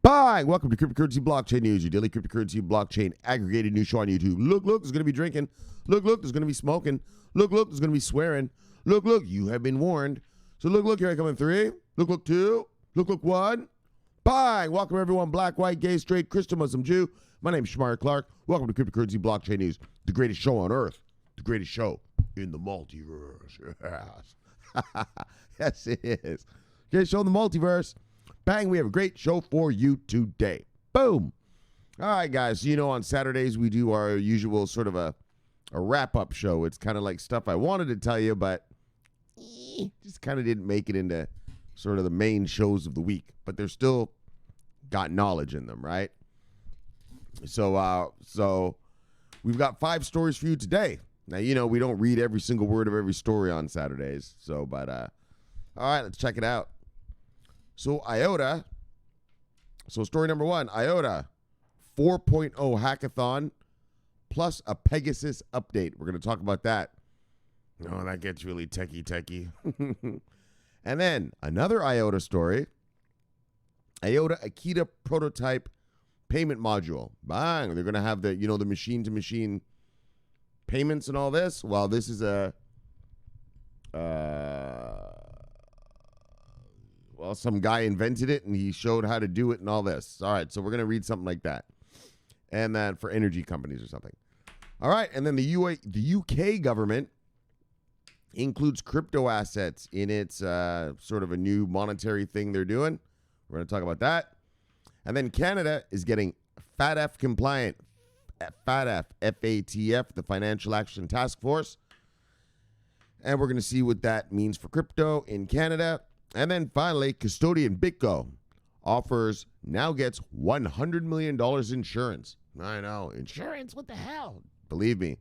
Hi, welcome to Cryptocurrency Blockchain News, your daily cryptocurrency blockchain aggregated news show on YouTube. Look, there's going to be drinking. Look, there's going to be smoking. Look, there's going to be swearing. Look, you have been warned. So look, here I come in 3. Look, 2. Look, 1. Bye. Welcome, everyone. Black, white, gay, straight, Christian, Muslim, Jew. My name is Shomari Clarke. Welcome to Cryptocurrency Blockchain News, the greatest show on earth, the greatest show in the multiverse. Yes, yes it is. Greatest show in the multiverse. Bang, we have a great show for you today. Boom. All right, guys. You know, on Saturdays, we do our usual sort of a wrap-up show. It's kind of like stuff I wanted to tell you, but just kind of didn't make it into sort of the main shows of the week. But they're still got knowledge in them, right? So we've got 5 stories for you today. Now, you know, we don't read every single word of every story on Saturdays. But all right, let's check it out. So Iota, story number 1, Iota 4.0 hackathon plus a Pegasus update. We're going to talk about that. Oh, that gets really techie. And then another Iota story, Iota AKITA prototype payment module. Bang, they're going to have the, you know, the machine-to-machine payments and all this. Well, this is well, some guy invented it, and he showed how to do it and all this. All right, so we're going to read something like that. And then for energy companies or something. All right, and then the UK government includes crypto assets in its sort of a new monetary thing they're doing. We're going to talk about that. And then Canada is getting FATF compliant. FATF, FATF, the Financial Action Task Force. And we're going to see what that means for crypto in Canada. And then finally, Custodian BitGo now gets $100 million insurance. I know, insurance, what the hell? Believe me,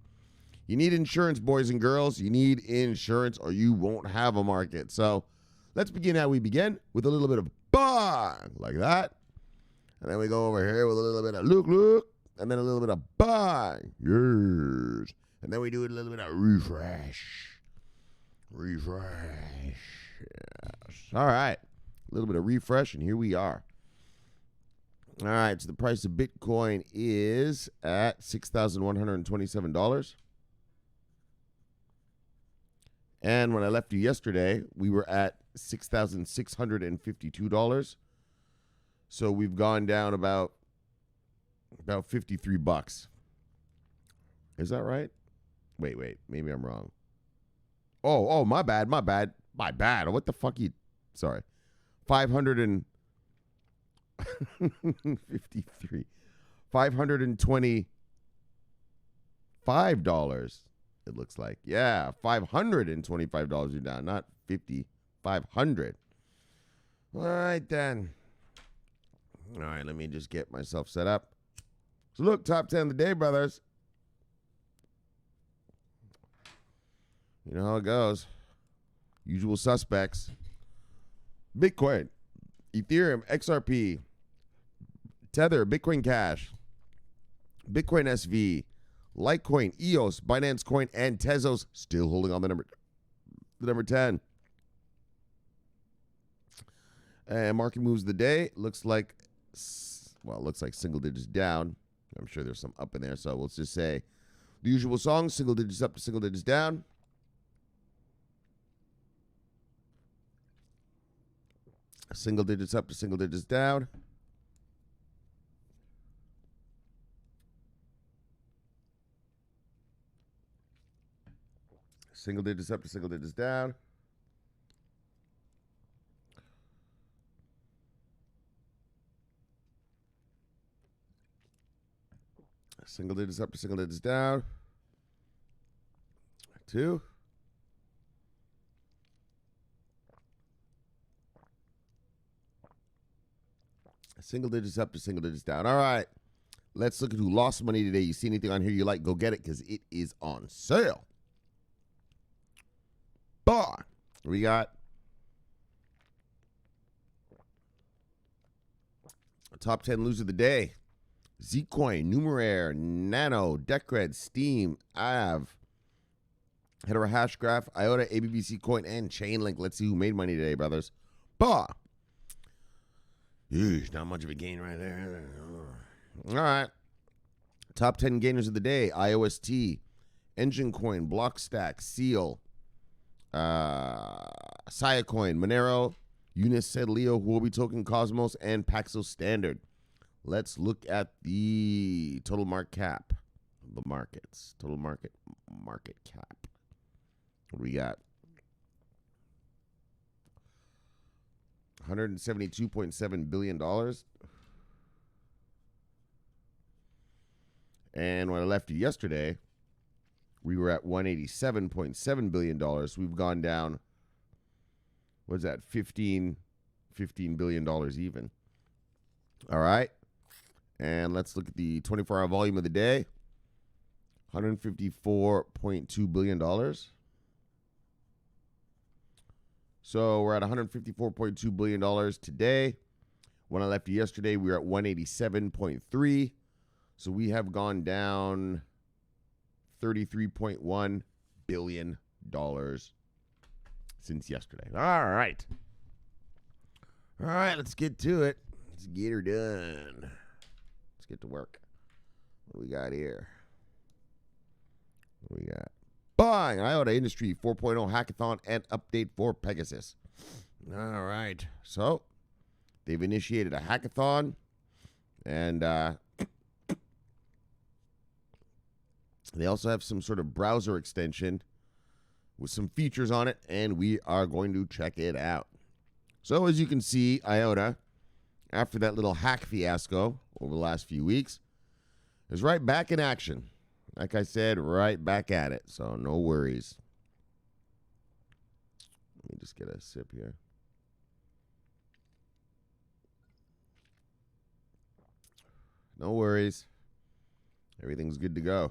you need insurance, boys and girls. You need insurance or you won't have a market. So let's begin how we begin with a little bit of bang, like that. And then we go over here with a little bit of look, and then a little bit of bang, yes. And then we do a little bit of refresh. Yes. All right. A little bit of refresh, and here we are. All right. So the price of Bitcoin is at $6,127. And when I left you yesterday, we were at $6,652. So we've gone down about $53. Is that right? Wait. Maybe I'm wrong. Oh, my bad. What the fuck sorry. $553. $525, it looks like. Yeah, $525 you're down, not 50. 500. All right, then. All right, let me just get myself set up. So look, top 10 of the day, brothers. You know how it goes. Usual suspects. Bitcoin, Ethereum, XRP, Tether, Bitcoin Cash, Bitcoin SV, Litecoin, EOS, Binance Coin, and Tezos still holding on the number 10. And market moves of the day looks like single digits down. I'm sure there's some up in there, so let's just say the usual song: single digits up to single digits down. Single digits up to single digits down. Single digits up to single digits down. Single digits up to single digits down. 2. Single digits up to single digits down. All right. Let's look at who lost money today. You see anything on here you like, go get it because it is on sale. Bar. We got top 10 loser of the day. Zcoin, Numeraire, Nano, Decred, Steam, Av, Hedera Hashgraph, Iota, ABBC Coin, and Chainlink. Let's see who made money today, brothers. Bah. Eesh, not much of a gain right there. All right. Top 10 gainers of the day. IOST, Engine Coin, Blockstack, Seal, Siacoin, Monero, Unised, Leo, Huobi Token, Cosmos, and Paxos Standard. Let's look at the total market cap. The markets. Total market cap. What do we got? $172.7 billion. And when I left you yesterday, we were at $187.7 billion. We've gone down, what's that, $15 billion even. All right. And let's look at the 24-hour volume of the day. $154.2 billion. So we're at $154.2 billion today. When I left you yesterday, we were at 187.3. So we have gone down $33.1 billion since yesterday. All right. All right, let's get to it. Let's get her done. Let's get to work. What do we got here? What do we got? Buying Iota Industry 4.0 hackathon and update for Pegasus. All right. So they've initiated a hackathon, and they also have some sort of browser extension with some features on it, and we are going to check it out. So as you can see, Iota, after that little hack fiasco over the last few weeks, is right back in action. Like I said, right back at it. So no worries. Let me just get a sip here. No worries. Everything's good to go.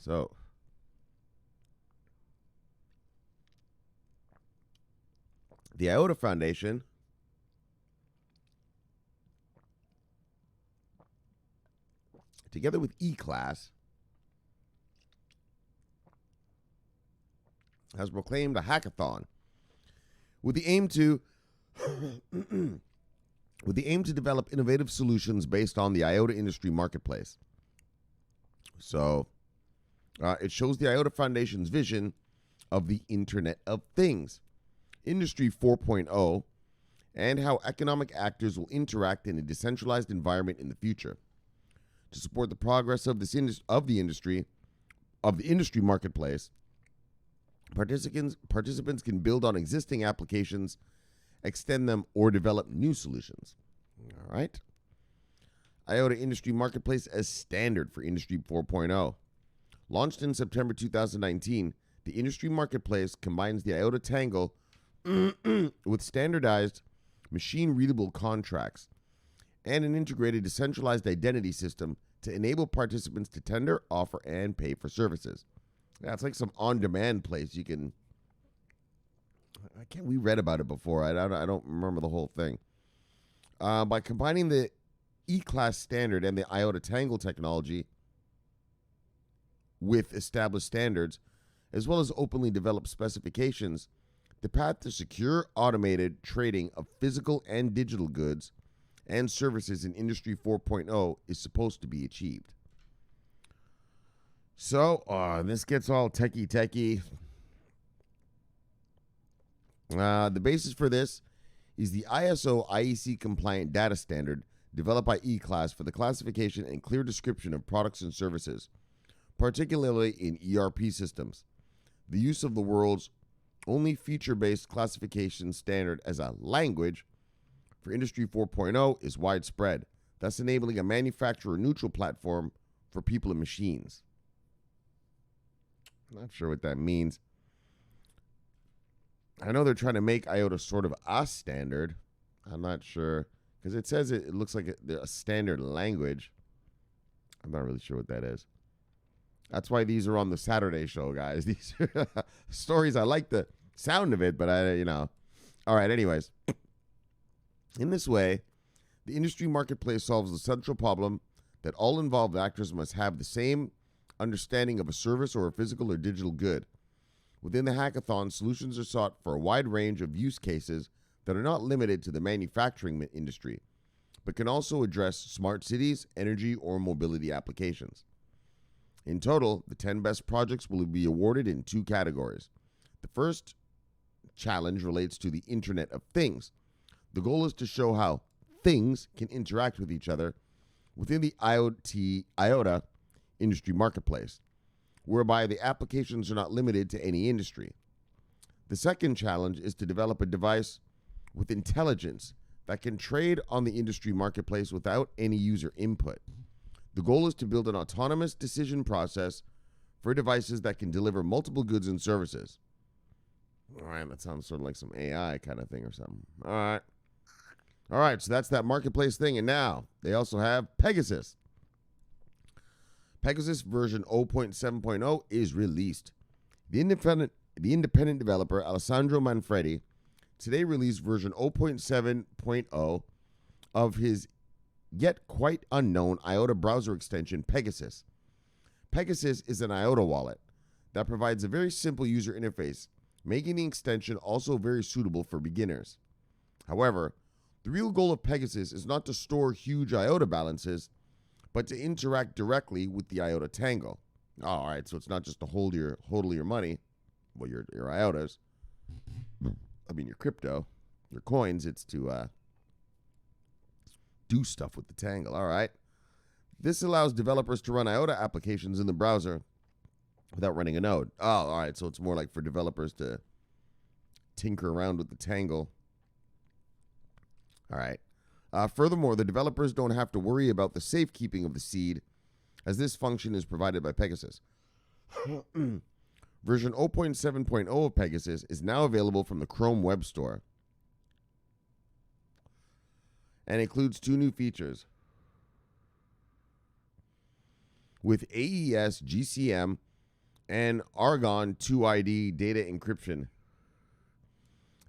So, the Iota Foundation together with E-Class has proclaimed a hackathon with the aim to develop innovative solutions based on the Iota industry marketplace. So it shows the Iota Foundation's vision of the Internet of Things, Industry 4.0, and how economic actors will interact in a decentralized environment in the future. To support the progress of the industry marketplace, participants can build on existing applications, extend them, or develop new solutions. All right. Iota Industry Marketplace as standard for Industry 4.0. Launched in September 2019, the Industry Marketplace combines the Iota Tangle with standardized machine-readable contracts and an integrated decentralized identity system to enable participants to tender, offer, and pay for services. Yeah, it's like some on-demand place. You can. We read about it before. I don't remember the whole thing. By combining the E-Class standard and the Iota Tangle technology with established standards, as well as openly developed specifications, the path to secure automated trading of physical and digital goods and services in Industry 4.0 is supposed to be achieved. So, this gets all techie. The basis for this is the ISO IEC compliant data standard developed by E-Class for the classification and clear description of products and services, particularly in ERP systems. The use of the world's only feature-based classification standard as a language for Industry 4.0 is widespread, thus enabling a manufacturer-neutral platform for people and machines. I'm not sure what that means. I know they're trying to make Iota sort of a standard. I'm not sure, because it says it looks like a standard language. I'm not really sure what that is. That's why these are on the Saturday show, guys. These are stories. I like the sound of it, but All right, anyways. In this way, the industry marketplace solves the central problem that all involved actors must have the same understanding of a service or a physical or digital good. Within the hackathon, solutions are sought for a wide range of use cases that are not limited to the manufacturing industry, but can also address smart cities, energy, or mobility applications. In total, the 10 best projects will be awarded in 2 categories. The first challenge relates to the Internet of Things. The goal is to show how things can interact with each other within the Iota industry marketplace, whereby the applications are not limited to any industry. The second challenge is to develop a device with intelligence that can trade on the industry marketplace without any user input. The goal is to build an autonomous decision process for devices that can deliver multiple goods and services. All right, that sounds sort of like some AI kind of thing or something. All right, so that's that marketplace thing. And now they also have Pegasus. Pegasus version 0.7.0 is released. The independent developer Alessandro Manfredi today released version 0.7.0 of his yet quite unknown Iota browser extension, Pegasus. Pegasus is an Iota wallet that provides a very simple user interface, making the extension also very suitable for beginners. However, the real goal of Pegasus is not to store huge Iota balances, but to interact directly with the Iota Tangle. All right, so it's not just to hold your money, well, your Iotas. I mean, your crypto, your coins. It's to do stuff with the Tangle. All right. This allows developers to run Iota applications in the browser without running a node. Oh, all right. So it's more like for developers to tinker around with the Tangle. All right. Furthermore, the developers don't have to worry about the safekeeping of the seed, as this function is provided by Pegasus. Version 0.7.0 of Pegasus is now available from the Chrome Web Store and includes 2 new features. With AES, GCM, and Argon 2ID data encryption,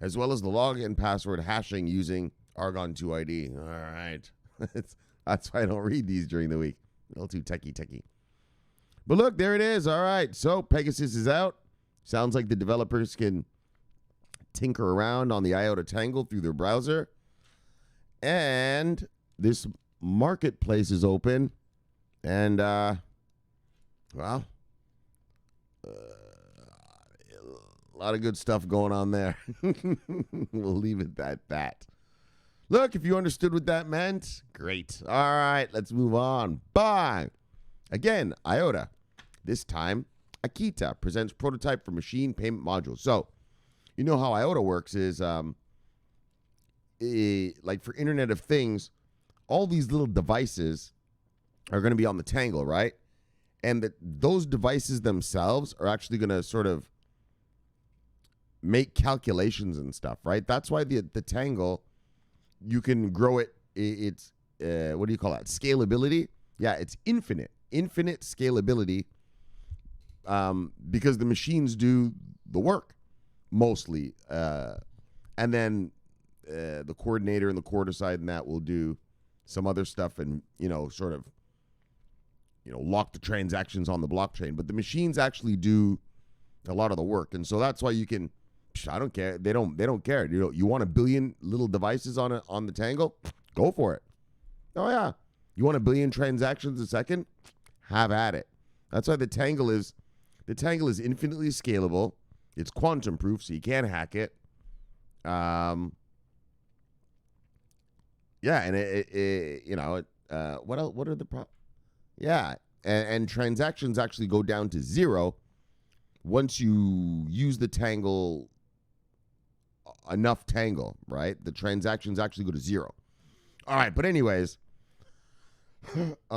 as well as the login password hashing using Argon 2ID. All right. That's why I don't read these during the week. A little too techie. But look, there it is. All right. So Pegasus is out. Sounds like the developers can tinker around on the Iota Tangle through their browser. And this marketplace is open. And, well, a lot of good stuff going on there. We'll leave it at that. Look, if you understood what that meant, great. All right, let's move on. Bye. Again, Iota. This time, AKITA presents prototype for machine payment modules. So, you know how Iota works is, like for Internet of Things, all these little devices are going to be on the Tangle, right? And those devices themselves are actually going to sort of make calculations and stuff, right? That's why the Tangle, you can grow it. It's, what do you call that? Scalability. Yeah, it's infinite scalability, because the machines do the work mostly. And then the coordinator and the core side and that will do some other stuff and, sort of, lock the transactions on the blockchain. But the machines actually do a lot of the work. And so that's why you can, I don't care. They don't care. You want 1 billion little devices on the Tangle? Go for it. Oh yeah. You want 1 billion transactions a second? Have at it. That's why the Tangle is infinitely scalable. It's quantum proof, so you can't hack it. Yeah, and what else? What are the Yeah, and transactions actually go down to 0 once you use the Tangle enough Tangle, right? The transactions actually go to 0. All right, but anyways,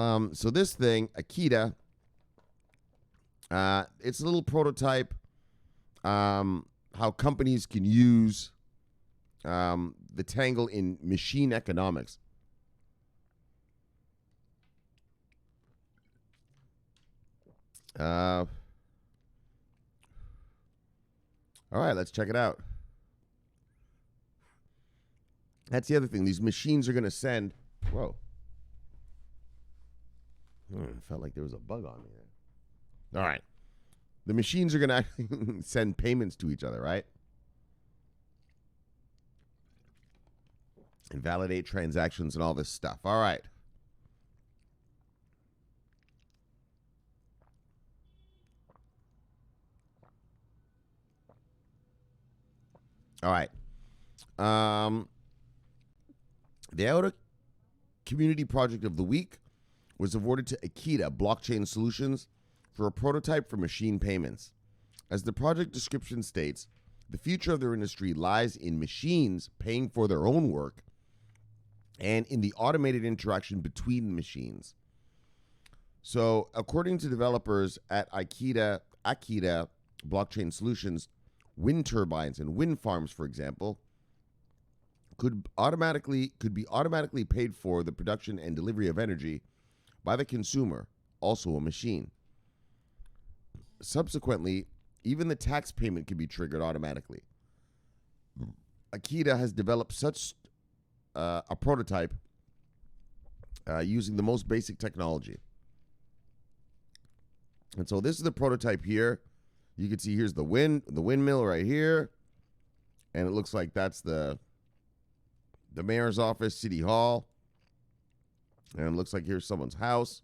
so this thing, AKITA, it's a little prototype, how companies can use the Tangle in machine economics. All right, let's check it out. That's the other thing. These machines are going to send... Whoa. Felt like there was a bug on me there. All right. The machines are going to send payments to each other, right? And validate transactions and all this stuff. All right. All right. The Iota Community Project of the Week was awarded to AKITA Blockchain Solutions for a prototype for machine payments. As the project description states, the future of their industry lies in machines paying for their own work and in the automated interaction between the machines. So, according to developers at AKITA Blockchain Solutions, wind turbines and wind farms, for example, could be automatically paid for the production and delivery of energy by the consumer, also a machine. Subsequently, even the tax payment can be triggered automatically. AKITA has developed such a prototype using the most basic technology. And so this is the prototype here. You can see here's the windmill right here. And it looks like that's the mayor's office, City Hall. And it looks like here's someone's house.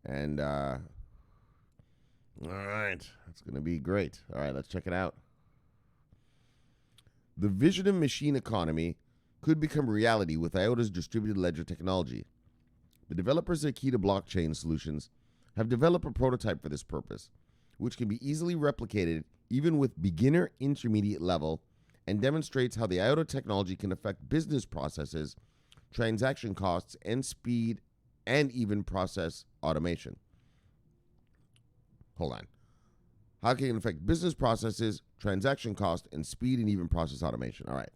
And, all right, that's going to be great. All right, let's check it out. The vision of machine economy could become reality with Iota's distributed ledger technology. The developers at AKITA Blockchain Solutions have developed a prototype for this purpose, which can be easily replicated even with beginner intermediate level and demonstrates how the Iota technology can affect business processes, transaction costs, and speed, and even process automation. Hold on. How can it affect business processes, transaction cost, and speed, and even process automation? All right.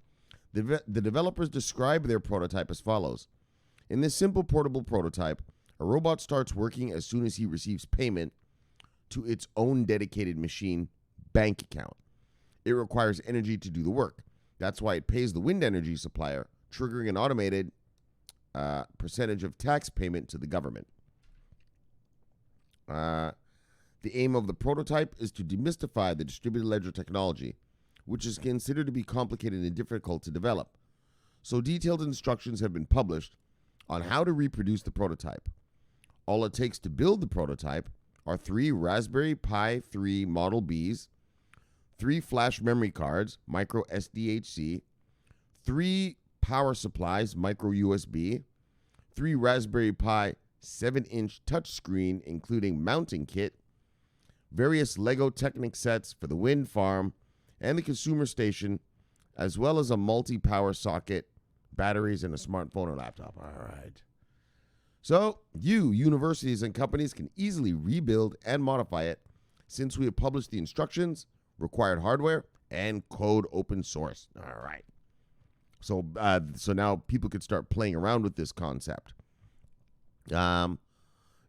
The developers describe their prototype as follows. In this simple portable prototype, a robot starts working as soon as he receives payment to its own dedicated machine bank account. It requires energy to do the work. That's why it pays the wind energy supplier, triggering an automated percentage of tax payment to the government. The aim of the prototype is to demystify the distributed ledger technology, which is considered to be complicated and difficult to develop. So detailed instructions have been published on how to reproduce the prototype. All it takes to build the prototype are 3 Raspberry Pi 3 Model Bs, 3 flash memory cards, micro SDHC, 3 power supplies, micro USB, 3 Raspberry Pi 7-inch touchscreen, including mounting kit, various Lego Technic sets for the wind farm and the consumer station, as well as a multi-power socket, batteries, and a smartphone or laptop. All right. So, universities and companies can easily rebuild and modify it since we have published the instructions, required hardware, and code open source. All right. So now people could start playing around with this concept. The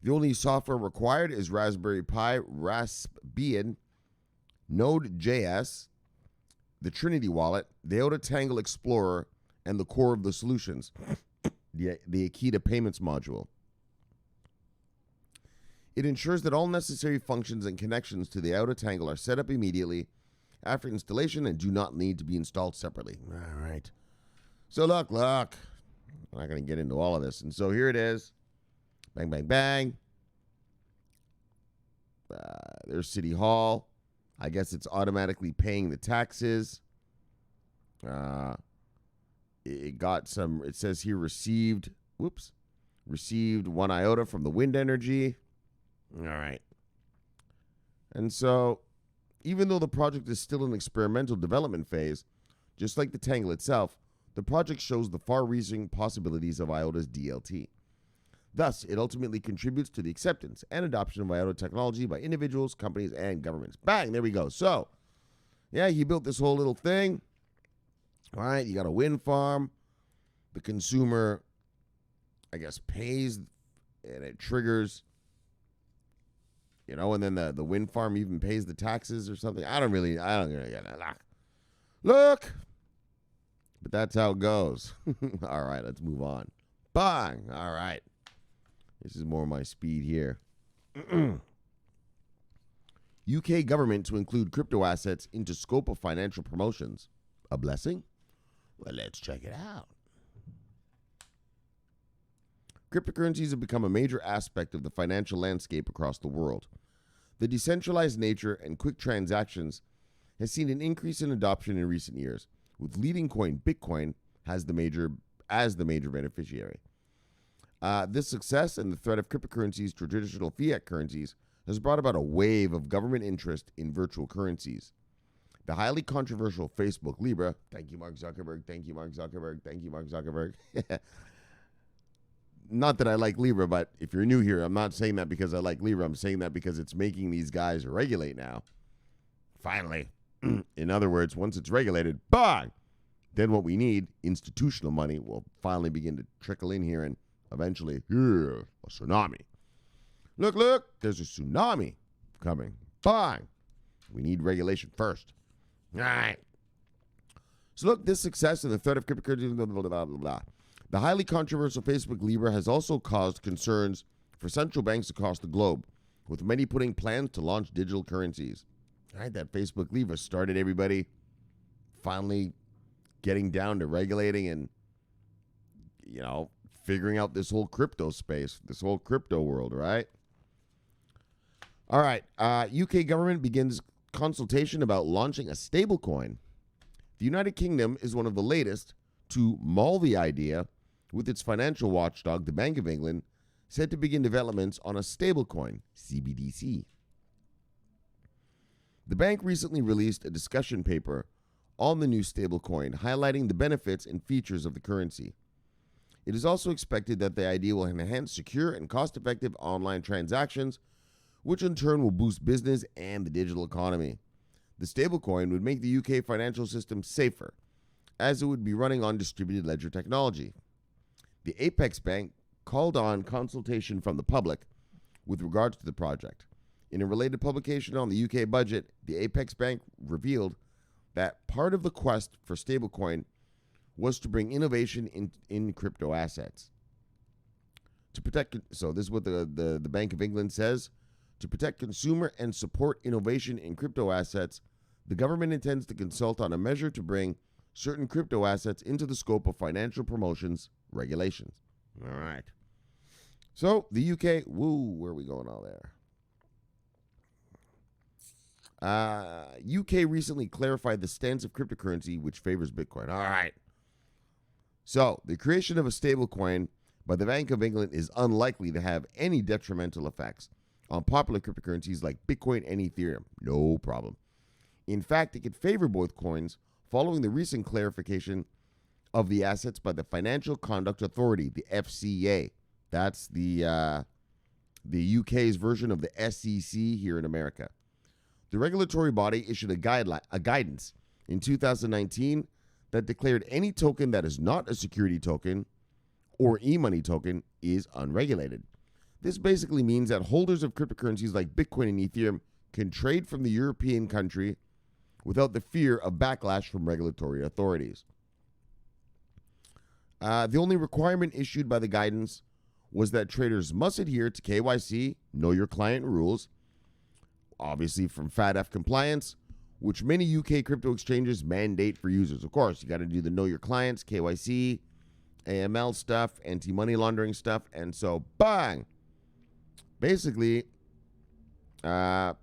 only software required is Raspberry Pi, Raspbian, Node.js, the Trinity Wallet, the Iota Tangle Explorer, and the core of the solutions, the AKITA Payments module. It ensures that all necessary functions and connections to the Iota Tangle are set up immediately after installation and do not need to be installed separately. All right. So look. I'm not going to get into all of this. And so here it is. Bang, bang, bang. There's City Hall. I guess it's automatically paying the taxes. It got some, it says here received 1 iota from the wind energy. All right. And so, even though the project is still in experimental development phase, just like the Tangle itself, the project shows the far-reaching possibilities of Iota's DLT. Thus, it ultimately contributes to the acceptance and adoption of Iota technology by individuals, companies, and governments. Bang, there we go. So, yeah, he built this whole little thing. All right, you got a wind farm. The consumer, I guess, pays, and it triggers, and then the wind farm even pays the taxes or something. I don't really get it. Look. But that's how it goes. All right, let's move on. Bang. All right. This is more my speed here. UK government to include crypto assets into scope of financial promotions. A blessing? Well, let's check it out. Cryptocurrencies have become a major aspect of the financial landscape across the world. The decentralized nature and quick transactions has seen an increase in adoption in recent years, with leading coin Bitcoin as the major beneficiary. This success and the threat of cryptocurrencies to traditional fiat currencies has brought about a wave of government interest in virtual currencies. The highly controversial Facebook Libra, thank you, Mark Zuckerberg, thank you, Mark Zuckerberg, thank you, Mark Zuckerberg. Not that I like Libra, but if you're new here, I'm not saying that because I like Libra. I'm saying that because it's making these guys regulate now. Finally. In other words, once it's regulated, bang! Then what we need, institutional money, will finally begin to trickle in here and eventually, a tsunami. Look, there's a tsunami coming. Bang! We need regulation first. All right. So look, this success and the threat of cryptocurrency, blah, blah, blah, blah, blah. The highly controversial Facebook Libra has also caused concerns for central banks across the globe, with many putting plans to launch digital currencies. All right, that Facebook Libra started everybody finally getting down to regulating and, figuring out this whole crypto space, this whole crypto world, right? All right, UK government begins consultation about launching a stablecoin. The United Kingdom is one of the latest to mull the idea, with its financial watchdog, the Bank of England, set to begin developments on a stablecoin, CBDC. The bank recently released a discussion paper on the new stablecoin, highlighting the benefits and features of the currency. It is also expected that the idea will enhance secure and cost-effective online transactions, which in turn will boost business and the digital economy. The stablecoin would make the UK financial system safer, as it would be running on distributed ledger technology. The Apex Bank called on consultation from the public with regards to the project. In a related publication on the UK budget, the Apex Bank revealed that part of the quest for stablecoin was to bring innovation in crypto assets. To protect, so this is what the Bank of England says, to protect consumer and support innovation in crypto assets, the government intends to consult on a measure to bring certain crypto assets into the scope of financial promotions regulations. All right. So the UK, where are we going all there? UK recently clarified the stance of cryptocurrency, which favors Bitcoin. All right. So the creation of a stablecoin by the Bank of England is unlikely to have any detrimental effects on popular cryptocurrencies like Bitcoin and Ethereum. No problem. In fact, it could favor both coins following the recent clarification of the assets by the Financial Conduct Authority, the FCA. That's the UK's version of the SEC here in America. The regulatory body issued a guidance in 2019 that declared any token that is not a security token or e-money token is unregulated. This basically means that holders of cryptocurrencies like Bitcoin and Ethereum can trade from the European country without the fear of backlash from regulatory authorities. The only requirement issued by the guidance was that traders must adhere to KYC, Know Your Client rules, obviously from FATF Compliance, which many UK crypto exchanges mandate for users. Of course, you got to do the Know Your Clients, KYC, AML stuff, anti-money laundering stuff, and so, bang! Basically, the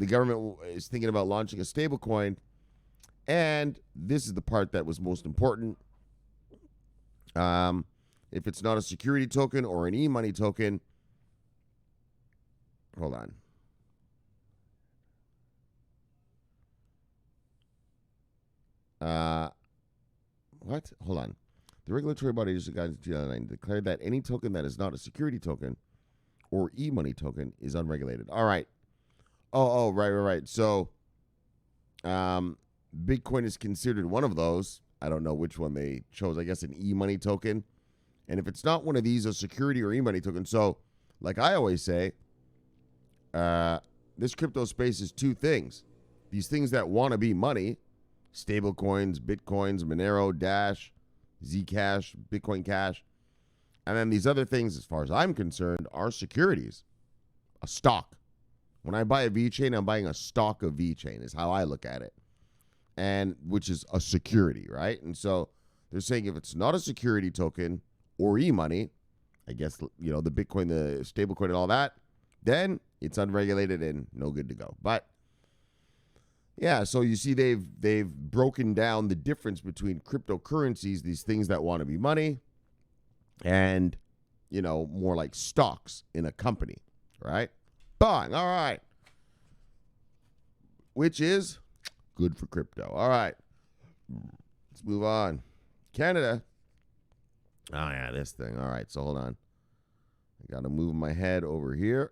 government is thinking about launching a stablecoin, and this is the part that was most important. If it's not a security token or an e-money token, hold on. What? Hold on. The regulatory body issued guidance in 2009 declared that any token that is not a security token or e-money token is unregulated. All right. Right. So, Bitcoin is considered one of those. I don't know which one they chose. I guess an e-money token. And if it's not one of these, a security or e-money token. So, like I always say, this crypto space is two things. These things that want to be money, stable coins, Bitcoins, Monero, Dash, Zcash, Bitcoin Cash. And then these other things, as far as I'm concerned, are securities, a stock. When I buy a VeChain, I'm buying a stock of VeChain is how I look at it, and which is a security, right? And so they're saying if it's not a security token or e-money, I guess, you know, the Bitcoin, the stablecoin and all that, then it's unregulated and no good to go. But yeah, so you see they've broken down the difference between cryptocurrencies, these things that want to be money, and, you know, more like stocks in a company, right? Bang. All right. Which is good for crypto. All right. Let's move on. Canada. Oh, yeah, this thing. All right, so hold on. I got to move my head over here.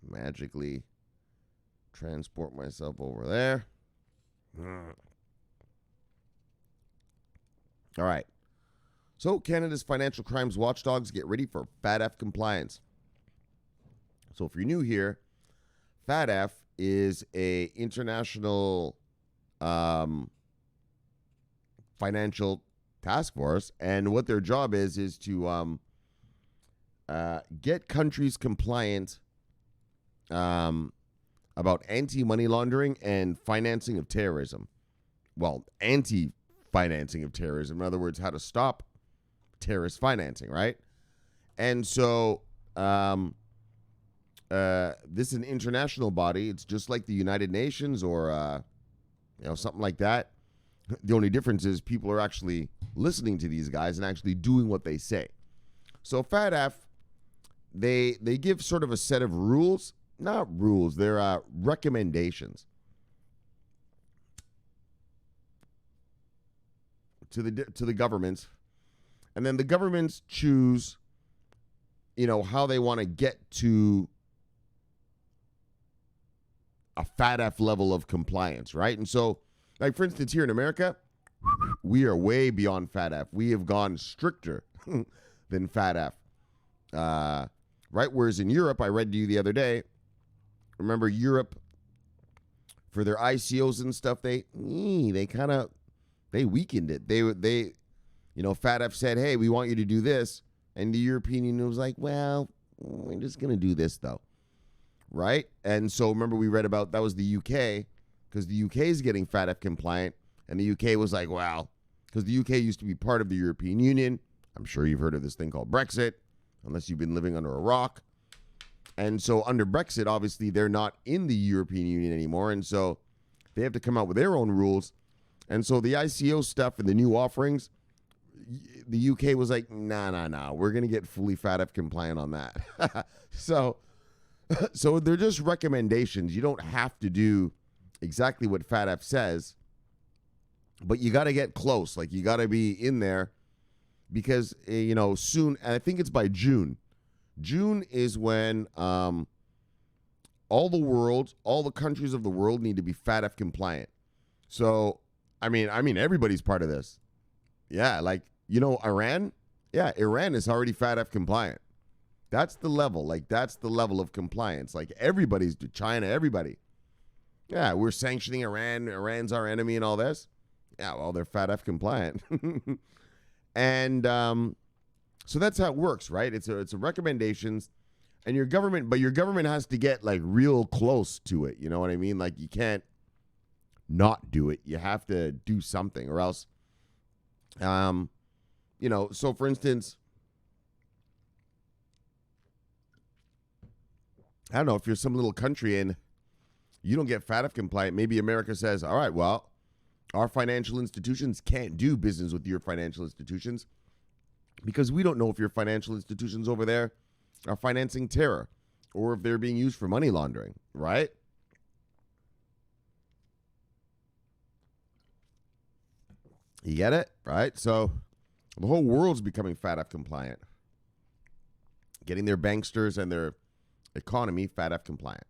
Magically transport myself over there. All right. So Canada's financial crimes watchdogs get ready for FATF compliance. So if you're new here, FATF is a international financial task force, and what their job is to get countries compliant about anti-money laundering and financing of terrorism. Well, anti-financing of terrorism. In other words, how to stop terrorist financing, right? And so this is an international body. It's just like the United Nations or something like that. The only difference is people are actually listening to these guys and actually doing what they say. So FATF, they give sort of a set of rules. Not rules, they're recommendations to the governments, and then the governments choose, you know, how they want to get to a FATF level of compliance, right? And so, like for instance, here in America, we are way beyond FATF. We have gone stricter than FATF, right? Whereas in Europe, I read to you the other day. Remember Europe, for their ICOs and stuff, they weakened it. They FATF said, hey, we want you to do this. And the European Union was like, well, we're just going to do this though. Right? And so remember we read about, that was the UK, because the UK is getting FATF compliant. And the UK was like, well, because the UK used to be part of the European Union. I'm sure you've heard of this thing called Brexit, unless you've been living under a rock. And so under Brexit, obviously, they're not in the European Union anymore. And so they have to come out with their own rules. And so the ICO stuff and the new offerings, the UK was like, nah. We're going to get fully FATF compliant on that. So they're just recommendations. You don't have to do exactly what FATF says, but you got to get close. Like, you got to be in there because, soon, and I think it's by June. June is when all the countries of the world need to be FATF compliant. So, I mean, everybody's part of this. Yeah, like, Iran? Yeah, Iran is already FATF compliant. That's the level. Like, that's the level of compliance. Like, everybody's, China, everybody. Yeah, we're sanctioning Iran. Iran's our enemy and all this. Yeah, well, they're FATF compliant. And so that's how it works, right? It's a recommendations, and your government has to get like real close to it. You know what I mean? Like, you can't not do it. You have to do something, or else, so for instance, I don't know, if you're some little country and you don't get FATF compliant, maybe America says, all right, well, our financial institutions can't do business with your financial institutions because we don't know if your financial institutions over there are financing terror or if they're being used for money laundering, right? You get it? Right? So the whole world's becoming FATF compliant, getting their banksters and their economy FATF compliant.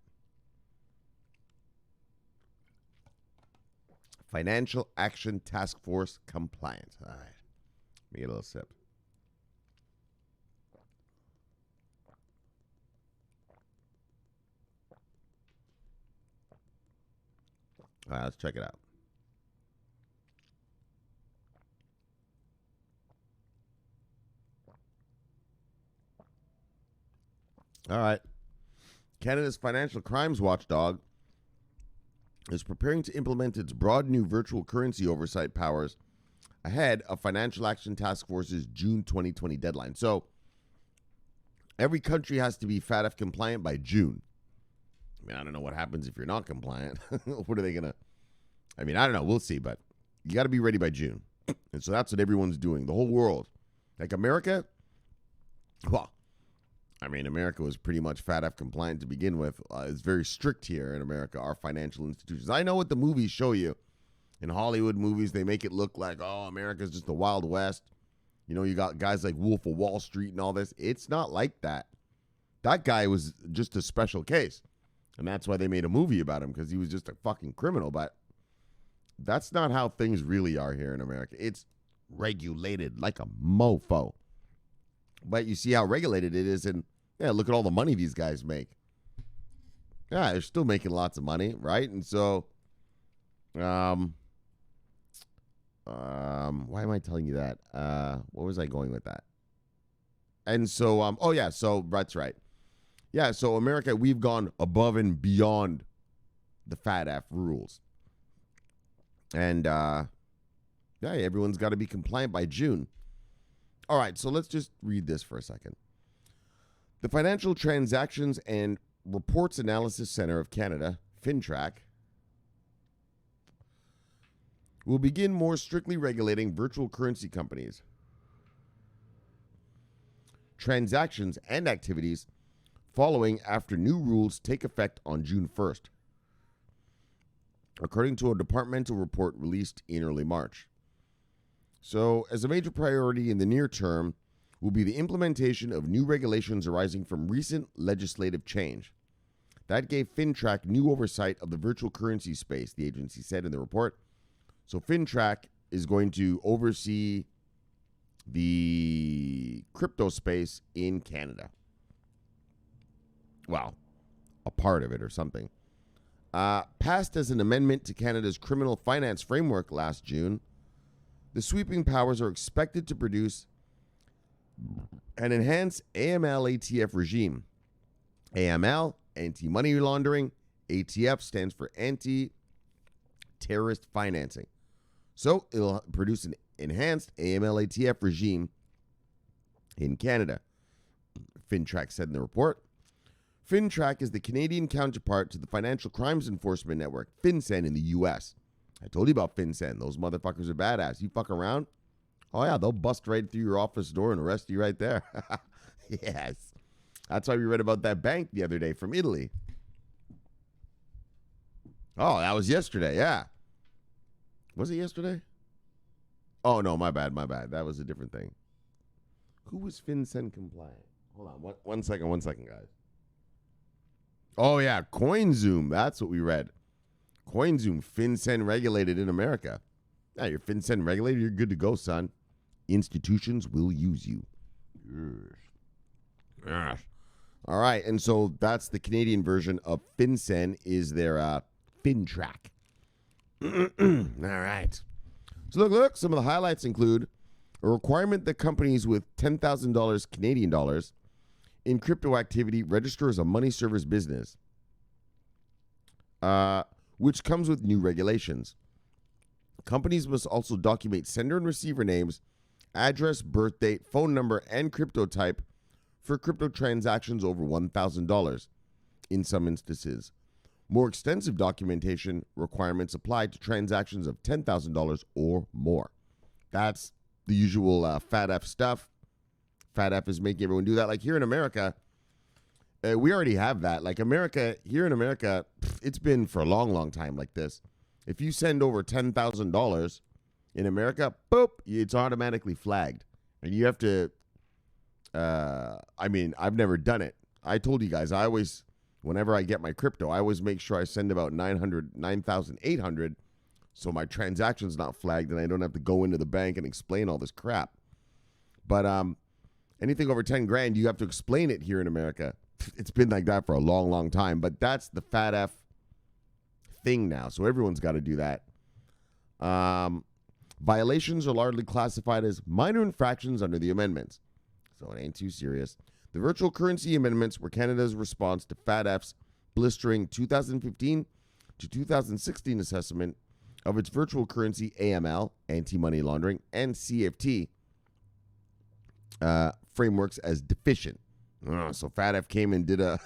Financial Action Task Force compliant. All right. Let me get a little sip. All right, let's check it out. All right. Canada's Financial Crimes Watchdog is preparing to implement its broad new virtual currency oversight powers ahead of Financial Action Task Force's June 2020 deadline. So every country has to be FATF compliant by June. I mean, I don't know what happens if you're not compliant. What are they going to... I mean, I don't know. We'll see, but you got to be ready by June. And so that's what everyone's doing, the whole world. Like America, well, I mean, America was pretty much FATF compliant to begin with. It's very strict here in America, our financial institutions. I know what the movies show you. In Hollywood movies, they make it look like, oh, America's just the Wild West. You know, you got guys like Wolf of Wall Street and all this. It's not like that. That guy was just a special case. And that's why they made a movie about him, because he was just a fucking criminal. But that's not how things really are here in America. It's regulated like a mofo. But you see how regulated it is, and yeah, look at all the money these guys make. Yeah, they're still making lots of money, right? And so, why am I telling you that? What was I going with that? And so, oh yeah, so that's right. Yeah, so America, we've gone above and beyond the FATF rules. And, yeah, everyone's got to be compliant by June. All right, so let's just read this for a second. The Financial Transactions and Reports Analysis Center of Canada, FINTRAC, will begin more strictly regulating virtual currency companies, transactions, and activities following after new rules take effect on June 1st, according to a departmental report released in early March. So, as a major priority in the near term will be the implementation of new regulations arising from recent legislative change. That gave FINTRAC new oversight of the virtual currency space, the agency said in the report. So FINTRAC is going to oversee the crypto space in Canada. Well, a part of it or something. Passed as an amendment to Canada's criminal finance framework last June, the sweeping powers are expected to produce an enhanced AML-ATF regime. AML, anti-money laundering. ATF stands for anti-terrorist financing. So it'll produce an enhanced AML-ATF regime in Canada, FINTRAC said in the report. FINTRAC is the Canadian counterpart to the Financial Crimes Enforcement Network, FinCEN, in the U.S. I told you about FinCEN. Those motherfuckers are badass. You fuck around, oh yeah, they'll bust right through your office door and arrest you right there. Yes. That's why we read about that bank the other day from Italy. Oh, that was yesterday, yeah. Was it yesterday? Oh, no, my bad. That was a different thing. Who was FinCEN compliant? Hold on, one second, guys. Oh, yeah, CoinZoom. That's what we read. CoinZoom, FinCEN regulated in America. Yeah, you're FinCEN regulated, you're good to go, son. Institutions will use you. Yes. All right, and so that's the Canadian version of FinCEN is their FINTRAC. All right. So look, some of the highlights include a requirement that companies with $10,000 Canadian dollars in crypto activity register as a money service business, which comes with new regulations. Companies must also document sender and receiver names, address, birth date, phone number, and crypto type for crypto transactions over $1,000 in some instances. More extensive documentation requirements apply to transactions of $10,000 or more. That's the usual FATF stuff. FATF is making everyone do that. Like here in America, we already have that. Like here in America, it's been for a long, long time like this. If you send over $10,000 in America, boop, it's automatically flagged. And you have to, I've never done it. I told you guys, whenever I get my crypto, I always make sure I send about 9,800 so my transaction's not flagged and I don't have to go into the bank and explain all this crap. But anything over 10 grand, you have to explain it here in America. It's been like that for a long, long time. But that's the FATF thing now. So everyone's got to do that. Violations are largely classified as minor infractions under the amendments. So it ain't too serious. The virtual currency amendments were Canada's response to FATF's blistering 2015 to 2016 assessment of its virtual currency AML, anti-money laundering, and CFT frameworks as deficient. So FATF came and did a,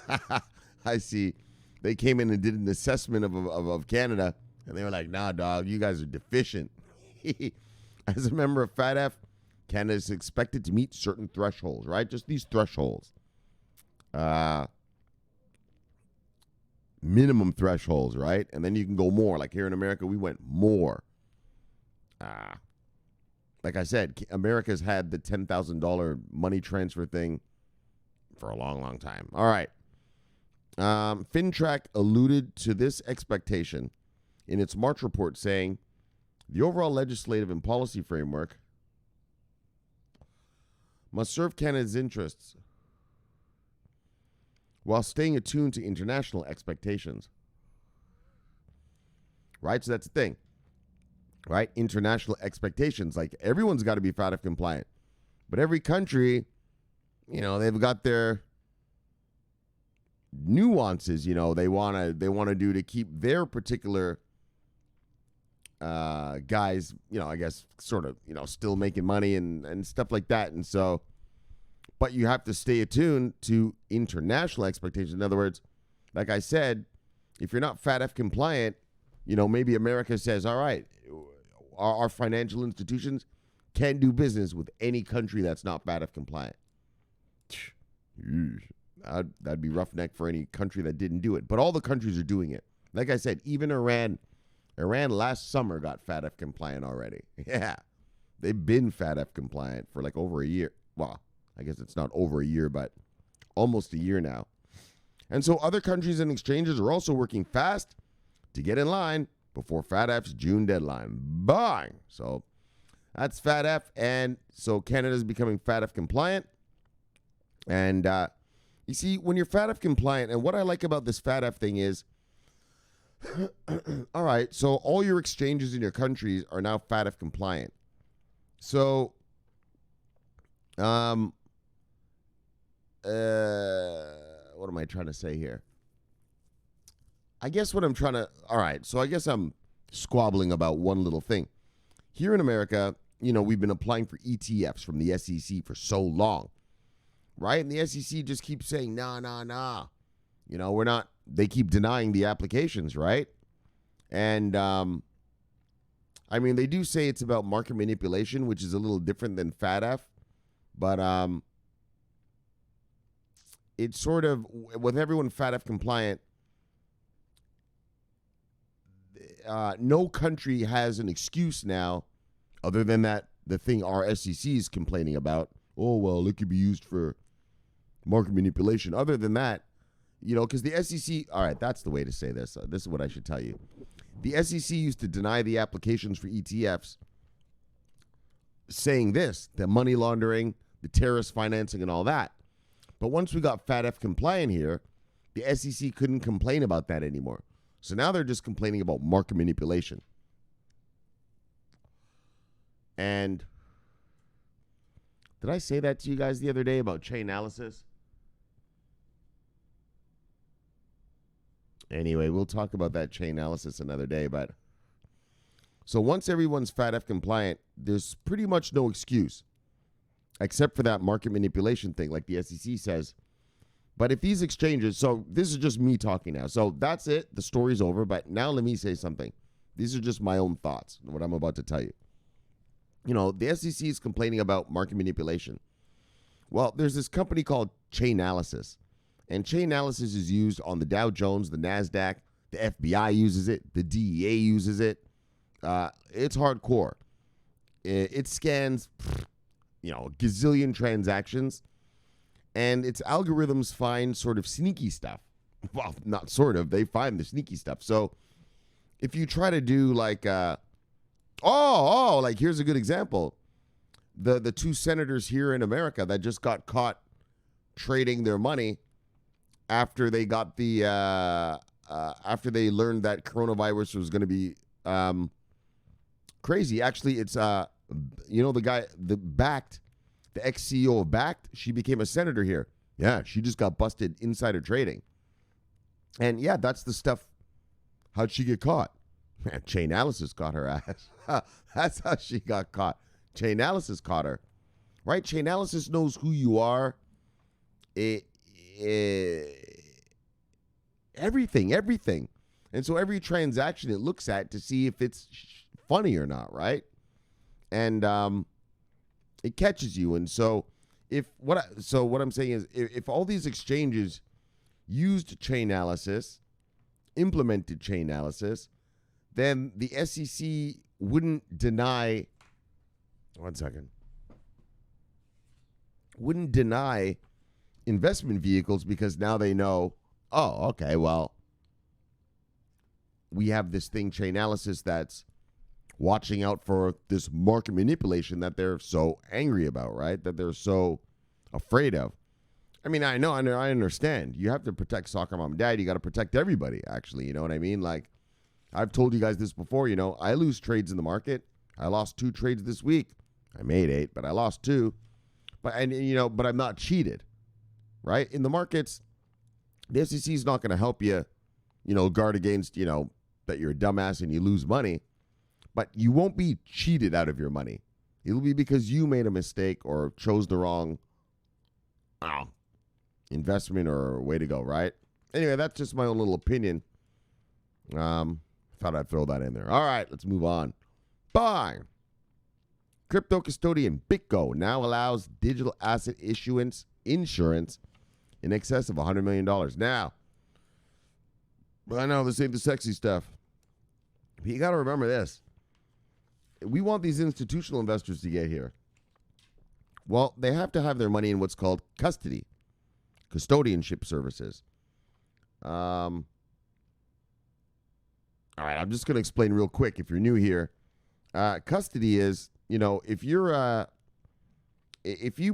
I see, they came in and did an assessment of Canada, and they were like, nah, dog, you guys are deficient. As a member of FATF, Canada is expected to meet certain thresholds, right? Just these thresholds. Minimum thresholds, right? And then you can go more. Like here in America, we went more. Like I said, America's had the $10,000 money transfer thing for a long, long time. All right. FinTrack alluded to this expectation in its March report, saying the overall legislative and policy framework must serve Canada's interests while staying attuned to international expectations. Right? So that's the thing. Right? International expectations. Like everyone's got to be FATF compliant. But every country, they've got their nuances, they want to do to keep their particular guys, I guess sort of, still making money and stuff like that. And so, but you have to stay attuned to international expectations. In other words, like I said, if you're not FATF compliant, maybe America says, all right, our financial institutions can't do business with any country that's not FATF compliant. That'd be roughneck for any country that didn't do it. But all the countries are doing it. Like I said, even Iran last summer got FATF compliant already. Yeah. They've been FATF compliant for like over a year. Well, I guess it's not over a year, but almost a year now. And so other countries and exchanges are also working fast to get in line before FATF's June deadline. Bang! So that's FATF. And so Canada's becoming FATF compliant. And you see, when you're FATF compliant, and what I like about this FATF thing is, all right, so all your exchanges in your countries are now FATF compliant. So, what am I trying to say here? I guess what I'm trying to, all right, so I guess I'm squabbling about one little thing. Here in America, we've been applying for ETFs from the SEC for so long, right? And the SEC just keeps saying, nah. We're not, they keep denying the applications, right? And, they do say it's about market manipulation, which is a little different than FATF, but it's sort of, with everyone FATF compliant, no country has an excuse now other than that the thing our SEC is complaining about. Oh, well, it could be used for market manipulation. Other than that, because the SEC, all right, that's the way to say this. This is what I should tell you. The SEC used to deny the applications for ETFs, saying this, the money laundering, the terrorist financing, and all that. But once we got FATF compliant here, the SEC couldn't complain about that anymore. So now they're just complaining about market manipulation. And did I say that to you guys the other day about chain analysis? Anyway, we'll talk about that chain analysis another day. But so once everyone's FATF compliant, there's pretty much no excuse, except for that market manipulation thing, like the SEC says. But if these exchanges, so this is just me talking now. So that's it. The story's over. But now let me say something. These are just my own thoughts, what I'm about to tell you. The SEC is complaining about market manipulation. Well, there's this company called Chainalysis. And Chainalysis is used on the Dow Jones, the NASDAQ. The FBI uses it. The DEA uses it. It's hardcore. It scans, a gazillion transactions. And its algorithms find sort of sneaky stuff. Well, not sort of. They find the sneaky stuff. So if you try to do like, like here's a good example. The two senators here in America that just got caught trading their money after they got the, after they learned that coronavirus was going to be crazy. Actually, it's, the guy, the ex-CEO of Backed, she became a senator here. Yeah, she just got busted insider trading. And yeah, that's the stuff. How'd she get caught? Man, Chainalysis got her ass. That's how she got caught. Chainalysis caught her. Right? Chainalysis knows who you are. Everything. And so every transaction it looks at to see if it's funny or not, right? And it catches you. And so what I'm saying is if all these exchanges used Chainalysis, implemented Chainalysis, then the SEC wouldn't deny investment vehicles because now they know, oh, okay, well, we have this thing, Chainalysis, that's watching out for this market manipulation that they're so angry about, right? That they're so afraid of. I mean, I understand. You have to protect soccer mom and dad. You got to protect everybody, actually. You know what I mean? Like, I've told you guys this before, I lose trades in the market. I lost 2 trades this week. I made 8, but I lost 2. But I'm not cheated, right? In the markets, the SEC is not going to help you, guard against, that you're a dumbass and you lose money. But you won't be cheated out of your money. It'll be because you made a mistake or chose the wrong investment or way to go, right? Anyway, that's just my own little opinion. Thought I'd throw that in there. All right, let's move on. Bye. Crypto custodian BitGo now allows digital asset issuance insurance in excess of $100 million. Now, I know this ain't the sexy stuff. But you got to remember this. We want these institutional investors to get here. Well, they have to have their money in what's called custodianship services. All right, I'm just going to explain real quick if you're new here. Custody is, if you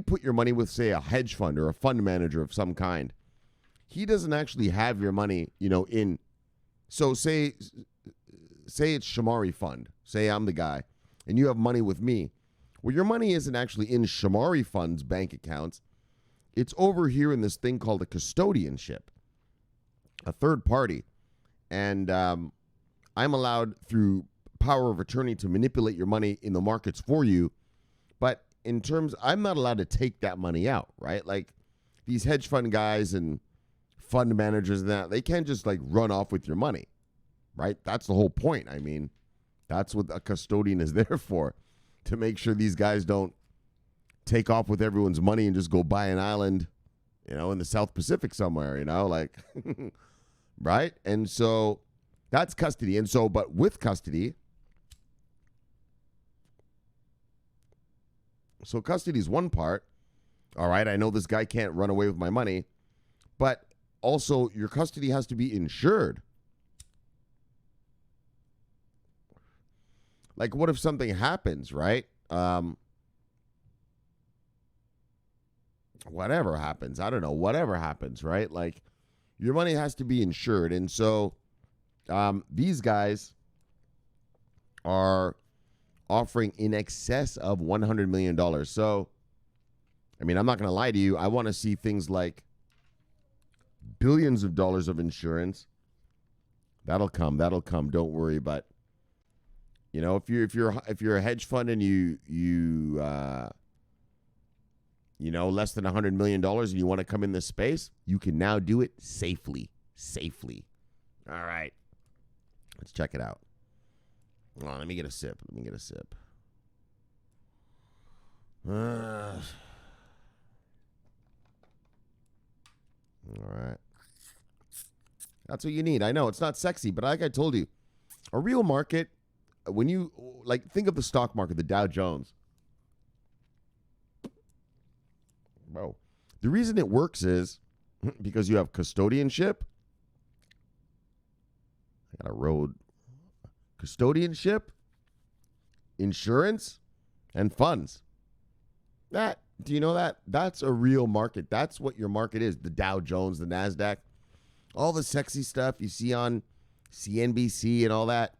put your money with, say, a hedge fund or a fund manager of some kind, he doesn't actually have your money, in. So say it's Shomari Fund. Say I'm the guy, and you have money with me. Well, your money isn't actually in Shomari Fund's bank accounts. It's over here in this thing called a custodianship, a third party. And I'm allowed through power of attorney to manipulate your money in the markets for you. But I'm not allowed to take that money out, right? Like these hedge fund guys and fund managers and that, they can't just like run off with your money, right? That's the whole point. I mean, that's what a custodian is there for, to make sure these guys don't take off with everyone's money and just go buy an island, in the South Pacific somewhere, like, right? And so that's custody. And so, but with custody, so custody is one part. All right, I know this guy can't run away with my money, but also your custody has to be insured. Like, what if something happens, right? Whatever happens. I don't know. Whatever happens, right? Like, your money has to be insured. And so these guys are offering in excess of $100 million. So, I mean, I'm not going to lie to you. I want to see things like billions of dollars of insurance. That'll come. Don't worry. But if you're a hedge fund and you less than $100 million and you want to come in this space, you can now do it safely. All right. Let's check it out. Oh, let me get a sip. All right. That's what you need. I know it's not sexy, but like I told you, a real market, when you think of the stock market, the Dow Jones. Bro, the reason it works is because you have custodianship. I got a road. Custodianship, insurance, and funds. Do you know that? That's a real market. That's what your market is. The Dow Jones, the NASDAQ, all the sexy stuff you see on CNBC and all that.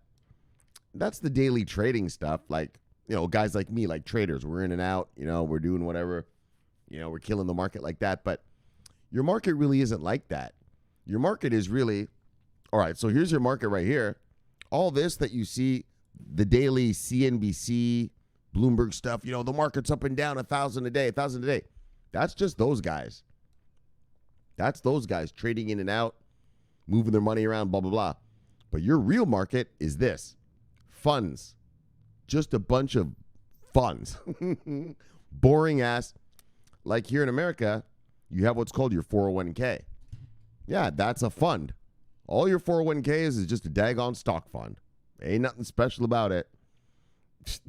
That's the daily trading stuff. Like, guys like me, like traders, we're in and out, we're doing whatever, we're killing the market like that. But Your market really isn't like that. Your market is really, all right, so here's your market right here. All this that you see, the daily CNBC, Bloomberg stuff, the market's up and down 1,000 a day, 1,000 a day. That's just those guys. That's those guys trading in and out, moving their money around, blah, blah, blah. But your real market is this. Funds. Just a bunch of funds. Boring ass. Like here in America, you have what's called your 401k. Yeah, that's a fund. All your 401ks is just a daggone stock fund. Ain't nothing special about it.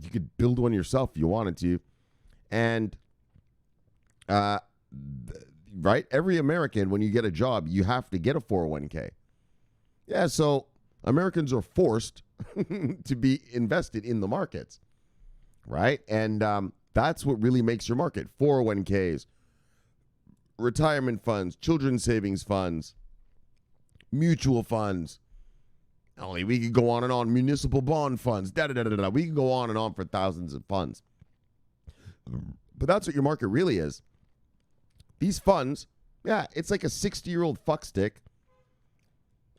You could build one yourself if you wanted to. And, right, every American, when you get a job, you have to get a 401k. Yeah, so Americans are forced to be invested in the markets, right? And that's what really makes your market. 401ks, retirement funds, children's savings funds, mutual funds. Only we could go on and on. Municipal bond funds. We could go on and on for thousands of funds. But that's what your market really is. These funds, yeah, it's like a 60-year-old fuckstick.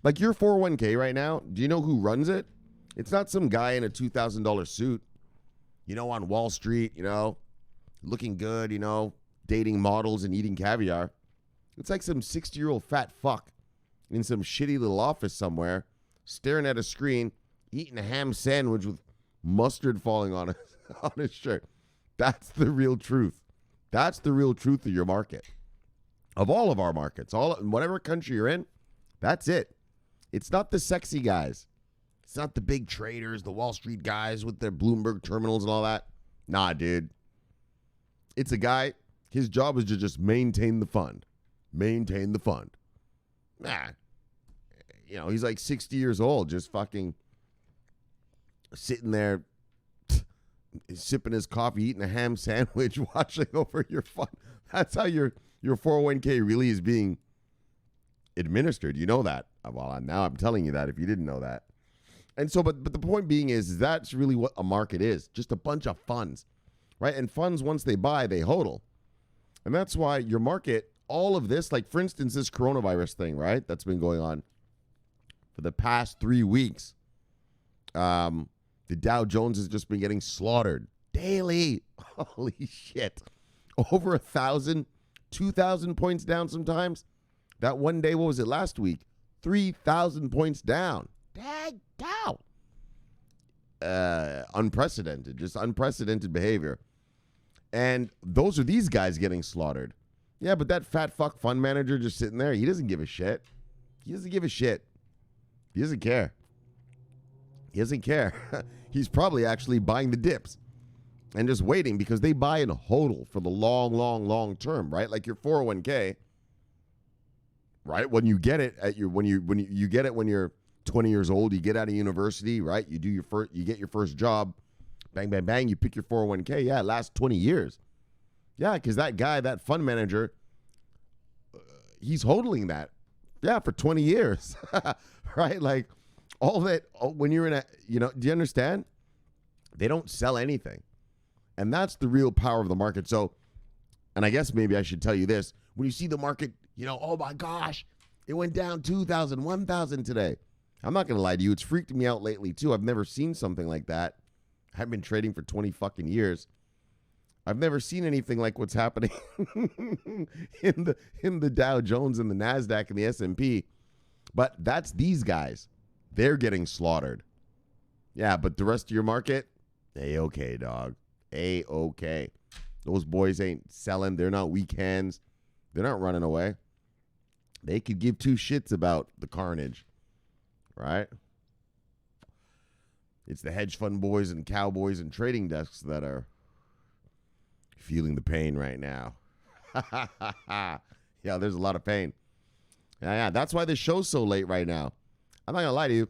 Like your 401k right now, do you know who runs it? It's not some guy in a $2,000 suit, on Wall Street, looking good, dating models and eating caviar. It's like some 60-year-old fat fuck in some shitty little office somewhere, staring at a screen, eating a ham sandwich with mustard falling on his shirt. That's the real truth. That's the real truth of your market. Of all of our markets, whatever country you're in, that's it. It's not the sexy guys. It's not the big traders, the Wall Street guys with their Bloomberg terminals and all that. Nah, dude. It's a guy, his job is to just maintain the fund. Maintain the fund. Nah. He's like 60 years old, just fucking sitting there, sipping his coffee, eating a ham sandwich, watching over your fund. That's how your 401k really is being administered. You know that. Well, now I'm telling you that if you didn't know that. And so, but the point being is that's really what a market is. Just a bunch of funds, right? And funds, once they buy, they hodl. And that's why your market, all of this, like for instance, this coronavirus thing, right? That's been going on for the past 3 weeks. The Dow Jones has just been getting slaughtered daily. Holy shit. Over 1,000, 2,000 points down sometimes. That one day, what was it, last week? 3,000 points down. Dag down. Unprecedented. Just unprecedented behavior. And those are these guys getting slaughtered. Yeah, but that fat fuck fund manager just sitting there, he doesn't give a shit. He doesn't give a shit. He doesn't care. He doesn't care. He's probably actually buying the dips and just waiting because they buy in hodl for the long, long, long term, right? Like your 401k, right? When you get it at your when you get it when you're 20 years old, you get out of university, right? You get your first job, bang, bang, bang. You pick your 401k. Yeah, it lasts 20 years. Yeah, because that guy, that fund manager, he's hodling that. Yeah, for 20 years, right? Like all that, when you're in a, do you understand? They don't sell anything. And that's the real power of the market. So, and I guess maybe I should tell you this. When you see the market, oh my gosh, it went down 2,000, 1,000 today. I'm not going to lie to you. It's freaked me out lately too. I've never seen something like that. I've been trading for 20 fucking years. I've never seen anything like what's happening in the Dow Jones and the NASDAQ and the S&P. But that's these guys. They're getting slaughtered. Yeah, but the rest of your market, A-okay, dog. A-okay. Those boys ain't selling. They're not weak hands. They're not running away. They could give two shits about the carnage, right? It's the hedge fund boys and cowboys and trading desks that are feeling the pain right now. Yeah, there's a lot of pain. Yeah, that's why this show's so late right now. I'm not going to lie to you.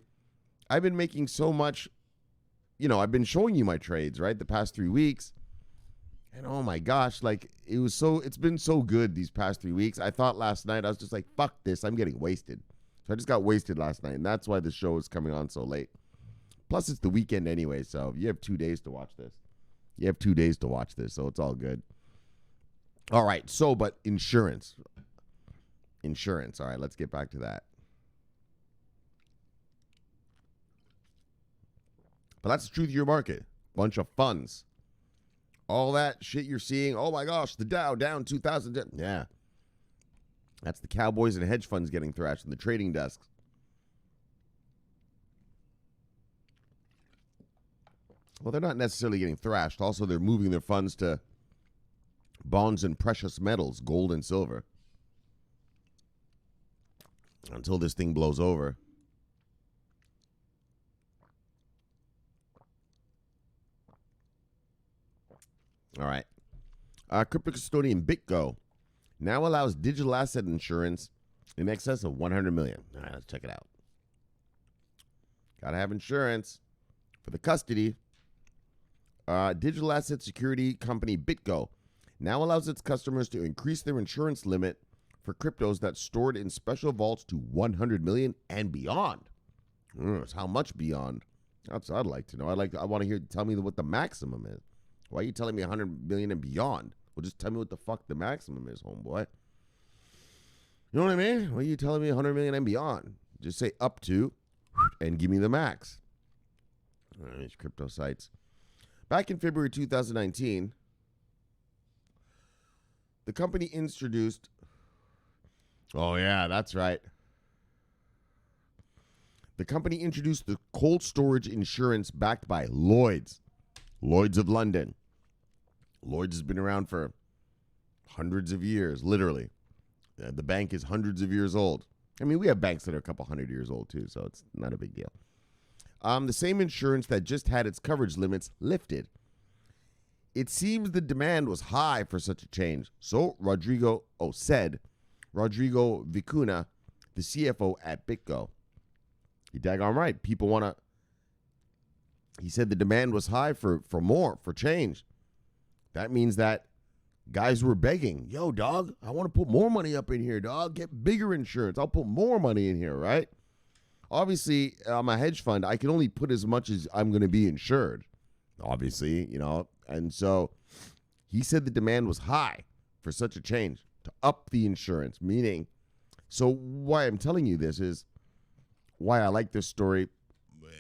I've been making so much, I've been showing you my trades, right? The past 3 weeks. And oh my gosh, like it's been so good these past 3 weeks. I thought last night, I was just like, fuck this. I'm getting wasted. So I just got wasted last night. And that's why the show is coming on so late. Plus it's the weekend anyway. So you have 2 days to watch this. So it's all good. All right. So, but insurance. insurance. All right, let's get back to that. But that's the truth of your market. Bunch of funds. All that shit you're seeing. Oh my gosh, the Dow down 2,000. Yeah. That's the cowboys and hedge funds getting thrashed in the trading desks. Well, they're not necessarily getting thrashed. Also, they're moving their funds to bonds and precious metals, gold and silver, until this thing blows over. All right. Crypto custodian BitGo now allows digital asset insurance in excess of $100 million. All right, let's check it out. Got to have insurance for the custody. Digital asset security company BitGo now allows its customers to increase their insurance limit for cryptos that's stored in special vaults to $100 million and beyond. How much beyond? That's what I'd like to know. I want to hear. Tell me what the maximum is. Why are you telling me $100 million and beyond? Well, just tell me what the fuck the maximum is, homeboy. You know what I mean? Why are you telling me $100 million and beyond? Just say up to and give me the max. All right, these crypto sites. Back in February 2019, the company introduced... Oh, yeah, that's right. The company introduced the cold storage insurance backed by Lloyd's of London. Lloyd's has been around for hundreds of years, literally. The bank is hundreds of years old. I mean, we have banks that are a couple hundred years old, too, so it's not a big deal. The same insurance that just had its coverage limits lifted. It seems the demand was high for such a change. So Rodrigo Vicuna, the CFO at BitGo. He daggone right. People want to... He said the demand was high for more, for change. That means that guys were begging, yo, dog, I want to put more money up in here, dog. Get bigger insurance. I'll put more money in here, right? Obviously, I'm a hedge fund. I can only put as much as I'm going to be insured, obviously, you know. And so he said the demand was high for such a change to up the insurance, meaning, so why I'm telling you this is why I like this story.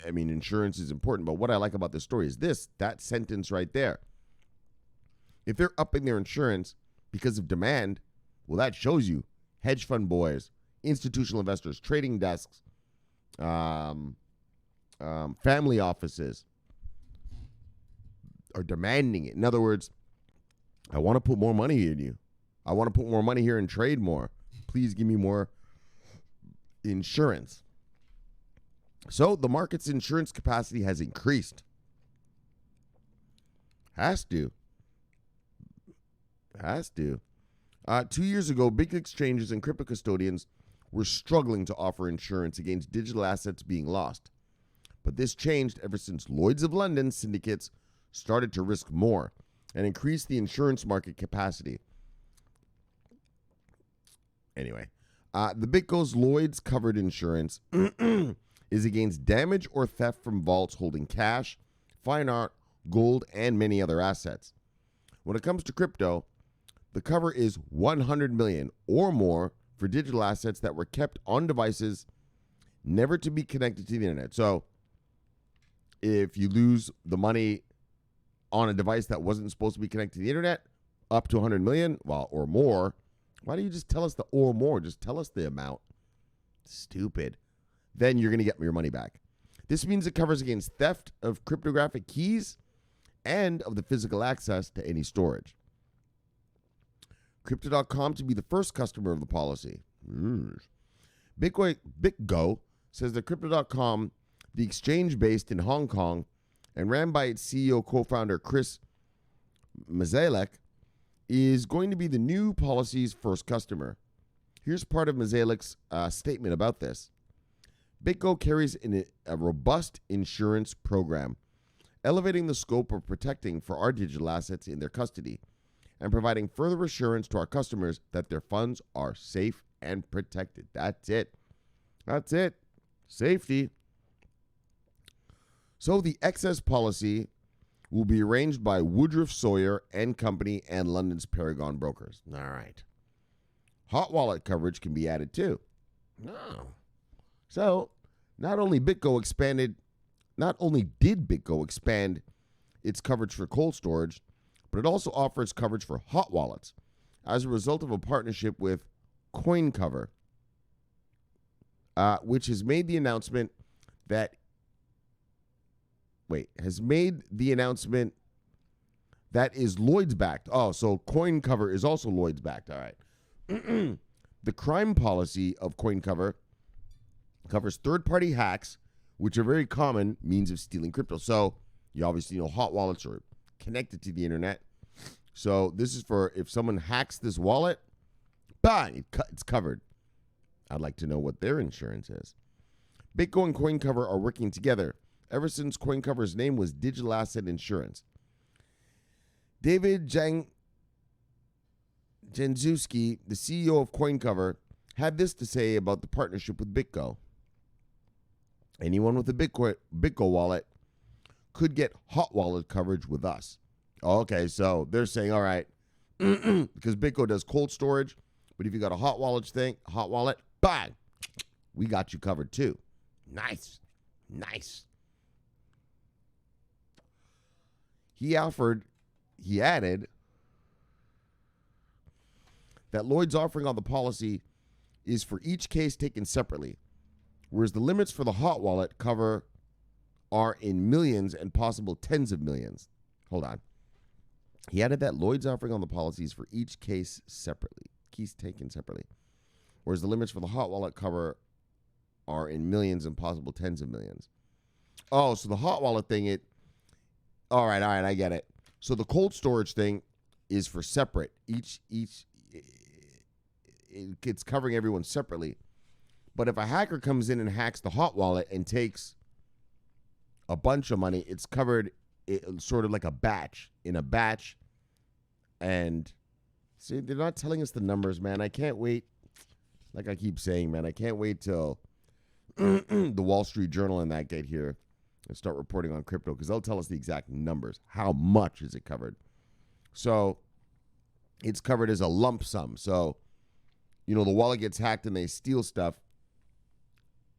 I mean, insurance is important, but what I like about this story is that sentence right there. If they're upping their insurance because of demand, well, that shows you hedge fund boys, institutional investors, trading desks, family offices are demanding it. In other words, I want to put more money in you. I want to put more money here and trade more. Please give me more insurance. So the market's insurance capacity has increased. Has to. 2 years ago, big exchanges and crypto custodians were struggling to offer insurance against digital assets being lost. But this changed ever since Lloyd's of London syndicates started to risk more and increase the insurance market capacity. Anyway, the BitGo's Lloyd's covered insurance is against damage or theft from vaults holding cash, fine art, gold, and many other assets. When it comes to crypto, the cover is $100 million or more for digital assets that were kept on devices never to be connected to the internet. So if you lose the money on a device that wasn't supposed to be connected to the internet, up to $100 million, well, or more, why don't you just tell us the or more? Just tell us the amount. Stupid. Then you're going to get your money back. This means it covers against theft of cryptographic keys and of the physical access to any storage. Crypto.com to be the first customer of the policy. BitGo says that Crypto.com, the exchange based in Hong Kong and ran by its CEO co-founder Chris Mazalek, is going to be the new policy's first customer. Here's part of Mazalek's statement about this. BitGo carries a robust insurance program, elevating the scope of protecting for our digital assets in their custody and providing further assurance to our customers that their funds are safe and protected. That's it. That's it. Safety. So the excess policy will be arranged by Woodruff Sawyer and Company and London's Paragon Brokers. All right. hot wallet coverage can be added too. No. So, not only did BitGo expand its coverage for cold storage, but it also offers coverage for hot wallets as a result of a partnership with CoinCover, which has made the announcement that is Lloyd's backed. Oh, so CoinCover is also Lloyd's backed. All right. The crime policy of CoinCover covers third-party hacks, which are very common means of stealing crypto. So you obviously know hot wallets are connected to the internet. So this is for if someone hacks this wallet, bang, it's covered. I'd like to know what their insurance is. BitGo and CoinCover are working together ever since CoinCover's name was Digital Asset Insurance. David Janczewski, the CEO of CoinCover, had this to say about the partnership with BitGo. Anyone with a BitGo wallet could get hot wallet coverage with us. Okay, so they're saying, all right, because BitGo does cold storage, but if you got a hot wallet, bang, we got you covered too. Nice. He added that Lloyd's offering on the policy is for each case taken separately, whereas the limits for the hot wallet cover are in millions and possible tens of millions. Hold on. He added that Lloyd's offering on the policies for each case taken separately, whereas the limits for the hot wallet cover are in millions and possible tens of millions. Oh, so the hot wallet thing, all right, I get it. So the cold storage thing is for separate. It's covering everyone separately. But if a hacker comes in and hacks the hot wallet and takes a bunch of money, it's covered sort of like a batch. And see, they're not telling us the numbers, man. I can't wait. Like I keep saying, man, I can't wait till the Wall Street Journal and that get here and start reporting on crypto, because they'll tell us the exact numbers. How much is it covered? So it's covered as a lump sum. So, the wallet gets hacked and they steal stuff.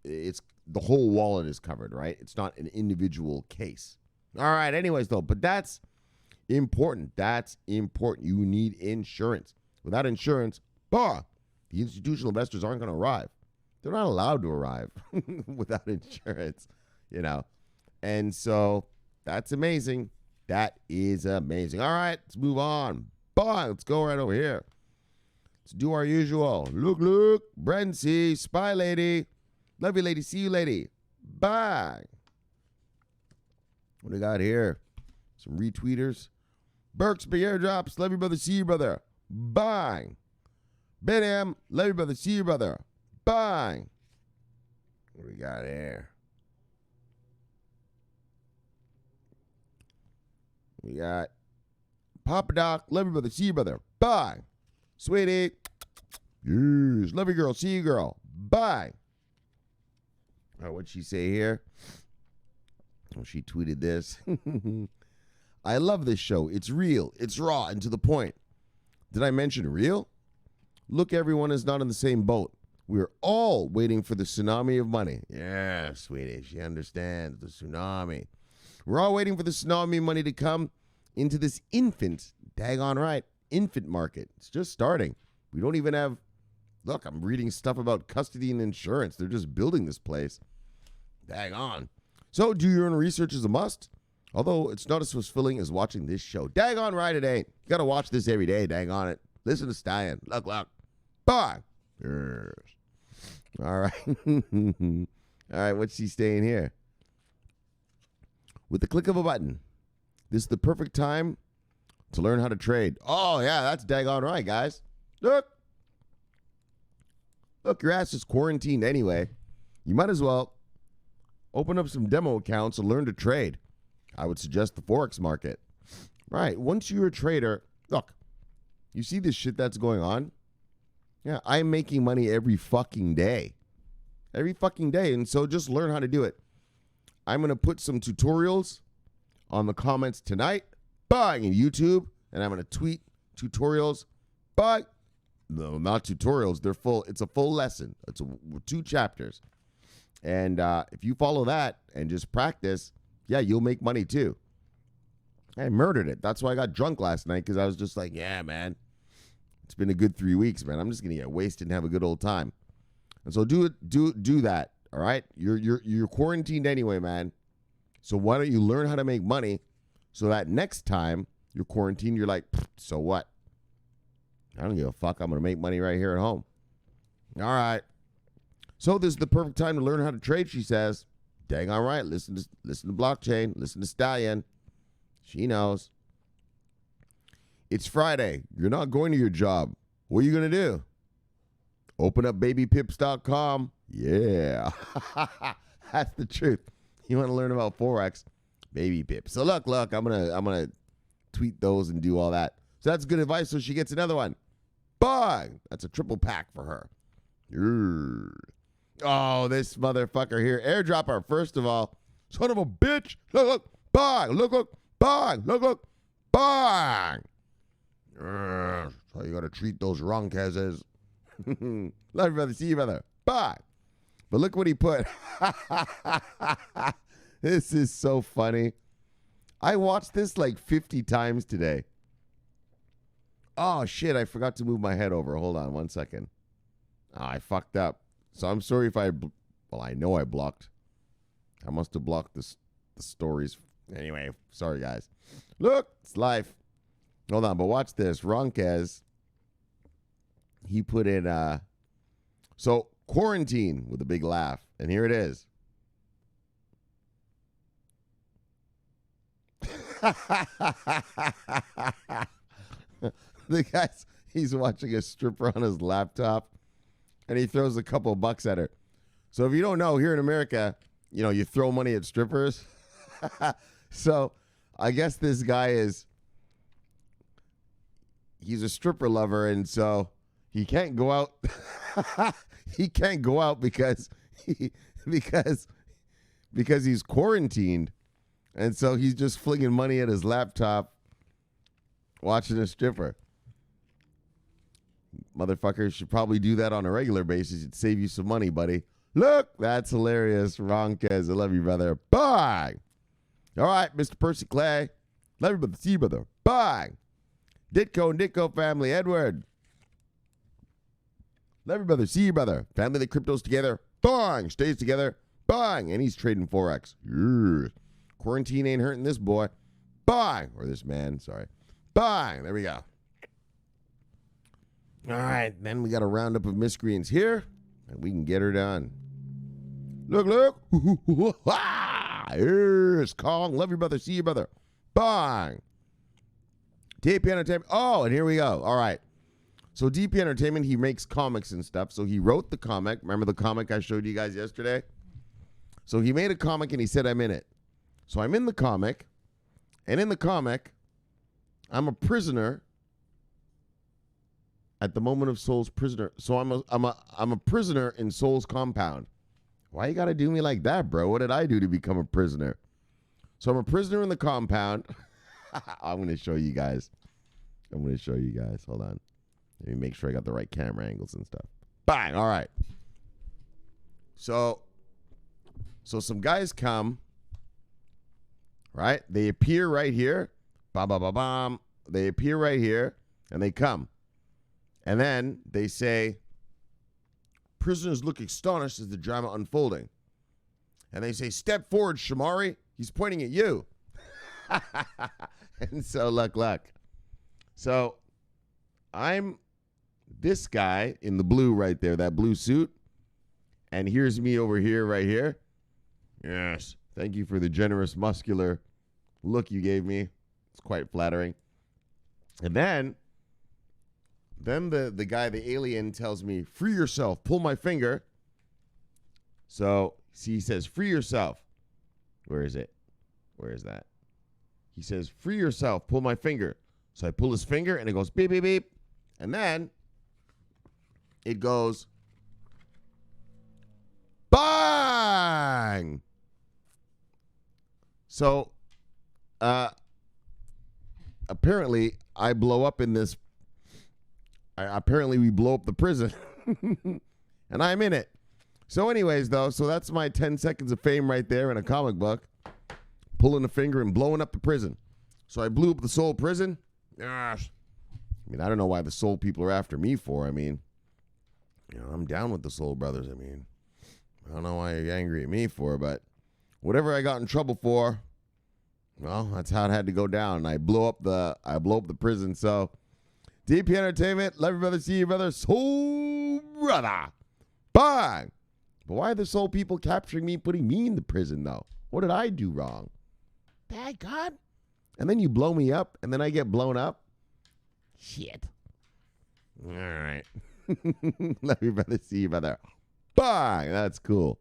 It's the whole wallet is covered, right? It's not an individual case. All right. Anyways, though, but that's important. You need insurance. Without insurance, the institutional investors aren't going to arrive. They're not allowed to arrive without insurance, And so that's amazing. That is amazing. All right, let's move on. Let's go right over here. Let's do our usual. Look, Brency, Spy Lady. Love you, lady. See you, lady. Bye. What do we got here? Some retweeters. Burks, big airdrops. Love you, brother. See you, brother. Bye. Ben M. Love you, brother. See you, brother. Bye. What do we got here? We got Papa Doc. Love you, brother. See you, brother. Bye. Sweetie. Yes. Love you, girl. See you, girl. Bye. All right, what'd she say here? Oh, she tweeted this. I love this show. It's real. It's raw and to the point. Did I mention real? Look, everyone is not in the same boat. We're all waiting for the tsunami of money. Yeah, sweetie. She understands the tsunami. We're all waiting for the tsunami of money to come into this infant market. It's just starting. We don't even have... Look, I'm reading stuff about Custodian insurance. They're just building this place. Dang on. So, do your own research is a must. Although it's not as fulfilling as watching this show. Dang on right it ain't. You got to watch this every day. Dang on it. Listen to Stallion. Look. Bye. Yes. All right. All right, what's she saying here? With the click of a button, this is the perfect time to learn how to trade. Oh, yeah, that's daggone right, guys. Look, your ass is quarantined anyway. You might as well open up some demo accounts and learn to trade. I would suggest the Forex market. Right, once you're a trader, look, you see this shit that's going on? Yeah, I'm making money every fucking day. And so just learn how to do it. I'm going to put some tutorials on the comments tonight. Bye. On YouTube. And I'm going to tweet tutorials. Bye. no, not tutorials. They're full. It's a full lesson. It's 2 chapters. And if you follow that and just practice, yeah, you'll make money too. I murdered it. That's why I got drunk last night, because I was just like, yeah, man, it's been a good 3 weeks, man. I'm just gonna get wasted and have a good old time. And so do that. All right, you're quarantined anyway, man. So why don't you learn how to make money, so that next time you're quarantined, you're like, so what? I don't give a fuck. I'm gonna make money right here at home. All right. So this is the perfect time to learn how to trade, she says. Dang, all right. Listen to Blockchain. Listen to Stallion. She knows. It's Friday. You're not going to your job. What are you going to do? Open up babypips.com. Yeah. That's the truth. You want to learn about Forex? Baby Pips. So look, I'm gonna tweet those and do all that. So that's good advice. So she gets another one. Bang! That's a triple pack for her. Oh, this motherfucker here. Airdropper, first of all. Son of a bitch. Look. Bang. Look. Bang. Look. Bang. So you got to treat those wrongcases. Love you, brother. See you, brother. Bang. But look what he put. This is so funny. I watched this like 50 times today. Oh, shit. I forgot to move my head over. Hold on 1 second. Oh, I fucked up. So I'm sorry if I know I blocked. I must have blocked the stories. Anyway, sorry, guys. Look, it's life. Hold on, but watch this. Ronkez, he put in, so quarantine with a big laugh. And here it is. The guy's, he's watching a stripper on his laptop. And he throws a couple bucks at her. So if you don't know, here in America, you throw money at strippers. So I guess this guy he's a stripper lover, and so he can't go out. He can't go out because he's quarantined. And so he's just flinging money at his laptop, watching a stripper. Motherfuckers should probably do that on a regular basis. It'd save you some money, buddy. Look, that's hilarious. Ronkez, I love you, brother. Bye. All right, Mr. Percy Clay. Love you, brother. See you, brother. Bye. Ditko and Ditko family. Edward. Love you, brother. See you, brother. Family that cryptos together. Bang. Stays together. Bang. And he's trading Forex. Yeah. Quarantine ain't hurting this boy. Bang. Or this man. Sorry. Bang. There we go. All right, then we got a roundup of miscreants here, and we can get her done. Look. Here's Kong. Love your brother. See you, brother. Bang. DP Entertainment. Oh, and here we go. All right. So DP Entertainment, he makes comics and stuff. So he wrote the comic. Remember the comic I showed you guys yesterday? So he made a comic, and he said, I'm in it. So I'm in the comic, and in the comic, I'm a prisoner. At the moment of Soul's prisoner. So I'm a prisoner in Soul's compound. Why you gotta do me like that, bro? What did I do to become a prisoner? So I'm a prisoner in the compound. I'm gonna show you guys. Hold on. Let me make sure I got the right camera angles and stuff. Bang! All right. So some guys come. Right? They appear right here. Bam. They appear right here, and they come. And then they say, prisoners look astonished as the drama unfolding. And they say, step forward, Shomari. He's pointing at you. And so, look. So, I'm this guy in the blue right there, that blue suit. And here's me over here, right here. Yes. Thank you for the generous, muscular look you gave me. It's quite flattering. And then the guy, the alien, tells me, free yourself, pull my finger. So he says, free yourself. Where is it? Where is that? He says, free yourself, pull my finger. So I pull his finger, and it goes beep, beep, beep. And then it goes bang. So apparently I blow up in this apparently we blow up the prison. And I'm in it. So anyways, though, so that's my 10 seconds of fame right there in a comic book. Pulling a finger and blowing up the prison. So I blew up the Seoul prison. Gosh. I mean, I don't know why the Seoul people are after me for. I mean, I'm down with the Seoul brothers. I mean, I don't know why you're angry at me for, but whatever I got in trouble for, well, that's how it had to go down. I blow up the prison. So, DP Entertainment, love you, brother, see you, brother, Soul brother. Bye. But why are the Soul people capturing me, putting me in the prison, though? What did I do wrong? Bad God. And then you blow me up, and then I get blown up? Shit. All right. Love you, brother, see you, brother. Bye. That's cool.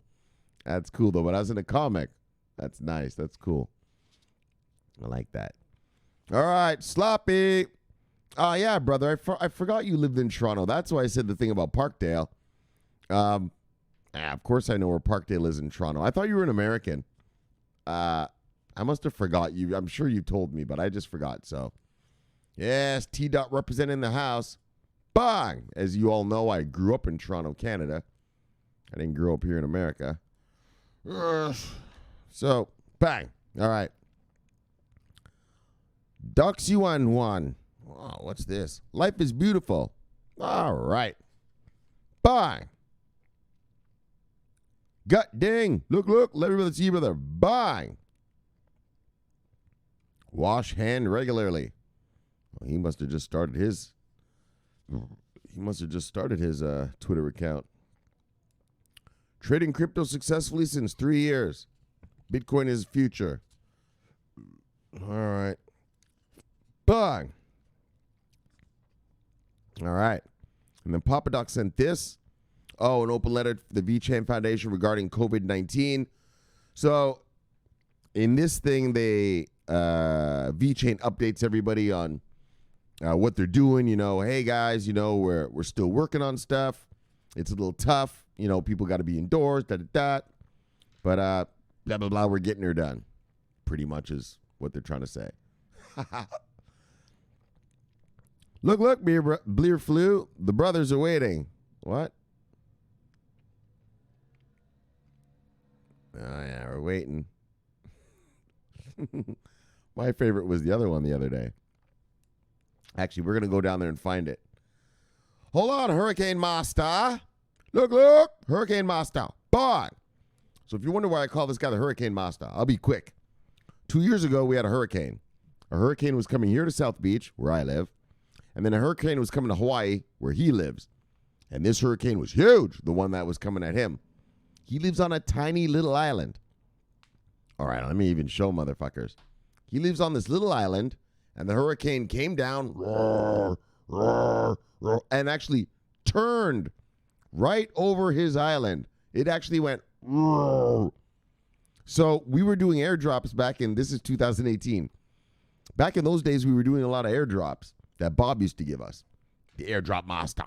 That's cool, though. But I was in a comic. That's nice. That's cool. I like that. All right, Sloppy. Oh, yeah, brother. I forgot you lived in Toronto. That's why I said the thing about Parkdale. Of course I know where Parkdale is in Toronto. I thought you were an American. I must have forgot you. I'm sure you told me, but I just forgot. So, yes, T-Dot representing the house. Bang! As you all know, I grew up in Toronto, Canada. I didn't grow up here in America. So, bang. All right. Ducks Yuan Wan. Wow, what's this? Life is beautiful. All right. Bang. Gut ding. Look. Let everybody see you, brother. Bang. Wash hand regularly. Well, he must have just started his Twitter account. Trading crypto successfully since 3 years. Bitcoin is future. All right. Bang. All right. And then Papa Doc sent this. Oh, an open letter to the VChain Foundation regarding COVID-19. So in this thing, they VChain updates everybody on what they're doing. Hey guys, we're still working on stuff. It's a little tough. People got to be indoors, But blah blah blah. We're getting her done. Pretty much is what they're trying to say. Look, Bleer Flu. The brothers are waiting. What? Oh, yeah, we're waiting. My favorite was the other one the other day. Actually, we're going to go down there and find it. Hold on, Hurricane Master. Look, Hurricane Master. Bye. So if you wonder why I call this guy the Hurricane Master, I'll be quick. 2 years ago, we had a hurricane. A hurricane was coming here to South Beach, where I live. And then a hurricane was coming to Hawaii, where he lives. And this hurricane was huge, the one that was coming at him. He lives on a tiny little island. All right, let me even show motherfuckers. He lives on this little island, and the hurricane came down and actually turned right over his island. It actually went. So we were doing airdrops back in, this is 2018. Back in those days, we were doing a lot of airdrops that Bob used to give us, the airdrop master.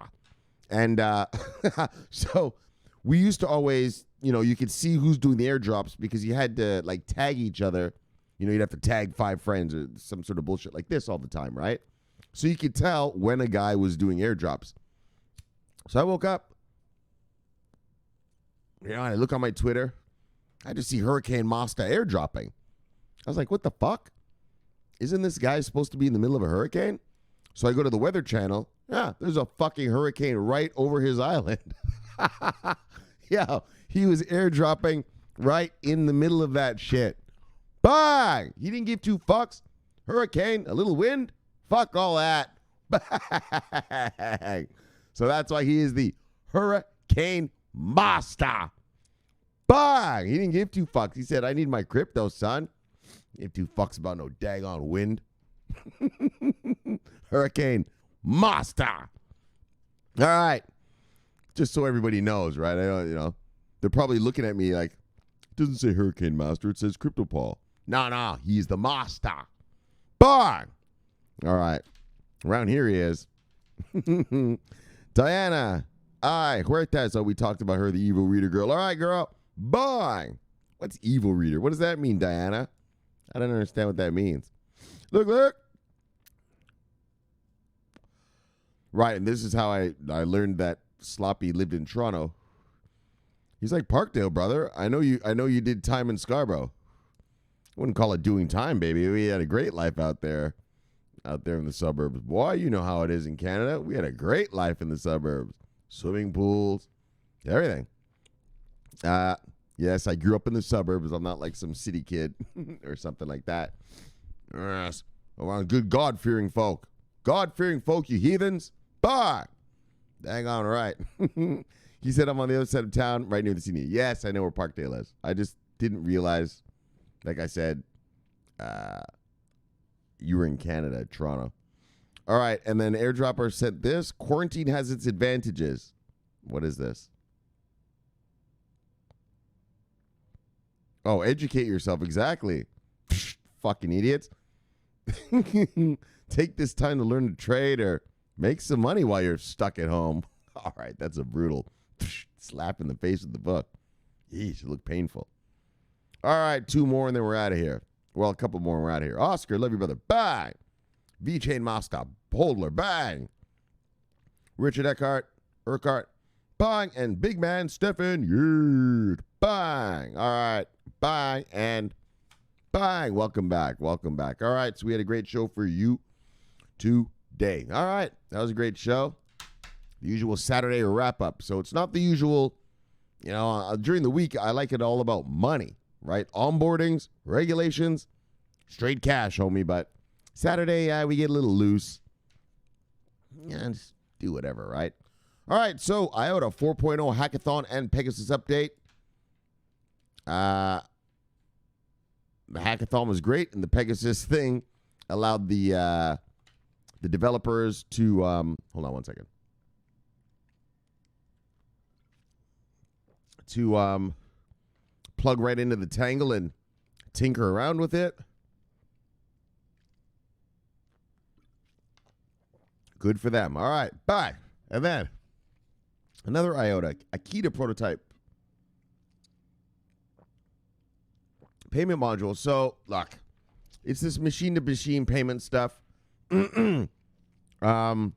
And so we used to always, you could see who's doing the airdrops because you had to tag each other. You'd have to tag 5 friends or some sort of bullshit like this all the time, right? So you could tell when a guy was doing airdrops. So I woke up, I look on my Twitter. I just see Hurricane Master airdropping. I was like, what the fuck? Isn't this guy supposed to be in the middle of a hurricane? So I go to the Weather Channel. Yeah, there's a fucking hurricane right over his island. Yeah, he was airdropping right in the middle of that shit. Bang! He didn't give 2 fucks. Hurricane, a little wind. Fuck all that. Bang! So that's why he is the Hurricane Master. Bang! He didn't give 2 fucks. He said, I need my crypto, son. Give 2 fucks about no daggone wind. Hurricane Master. All right. Just so everybody knows, right? I don't, they're probably looking at me like, it doesn't say Hurricane Master, it says Crypto Paul. No, he's the master. Bang! All right. Around here he is. Diana. Huertas. Oh, we talked about her, the evil reader girl. All right, girl. Bang! What's evil reader? What does that mean, Diana? I don't understand what that means. Look. Right, and this is how I learned that Sloppy lived in Toronto. He's like, Parkdale, brother. I know you did time in Scarborough. I wouldn't call it doing time, baby. We had a great life out there in the suburbs. Boy, you know how it is in Canada. We had a great life in the suburbs. Swimming pools, everything. Yes, I grew up in the suburbs. I'm not like some city kid or something like that. Yes. Around good God-fearing folk. God-fearing folk, you heathens. Bye. Dang on right. He said I'm on the other side of town, right near the senior. Yes, I know where Parkdale is. I just didn't realize, like I said, you were in Canada, Toronto. All right, and then Airdropper sent this. Quarantine has its advantages. What is this? Oh, educate yourself. Exactly. Psh, fucking idiots. Take this time to learn to trade or make some money while you're stuck at home. All right, that's a brutal slap in the face with the book. Yeesh, it looked painful. All right, 2 more and then we're out of here. Well, a couple more and we're out of here. Oscar, love you, brother. Bang. V-Chain Moscow, Holdler, bang. Richard Urquhart, bang. And big man Stefan, yeah, bang. All right, bang and bang. Welcome back. All right, so we had a great show for you today. All right, that was a great show. The usual Saturday wrap-up. So it's not the usual, during the week, I like it all about money, right? Onboardings, regulations, straight cash, homie. But Saturday, we get a little loose. Yeah, just do whatever, right? All right, so Iota 4.0 hackathon and Pegasus update. The hackathon was great, and the Pegasus thing allowed the developers to hold on one second. To plug right into the Tangle and tinker around with it. Good for them. All right, bye. And then another Iota AKITA prototype payment module. So look, it's this machine-to-machine payment stuff. Once the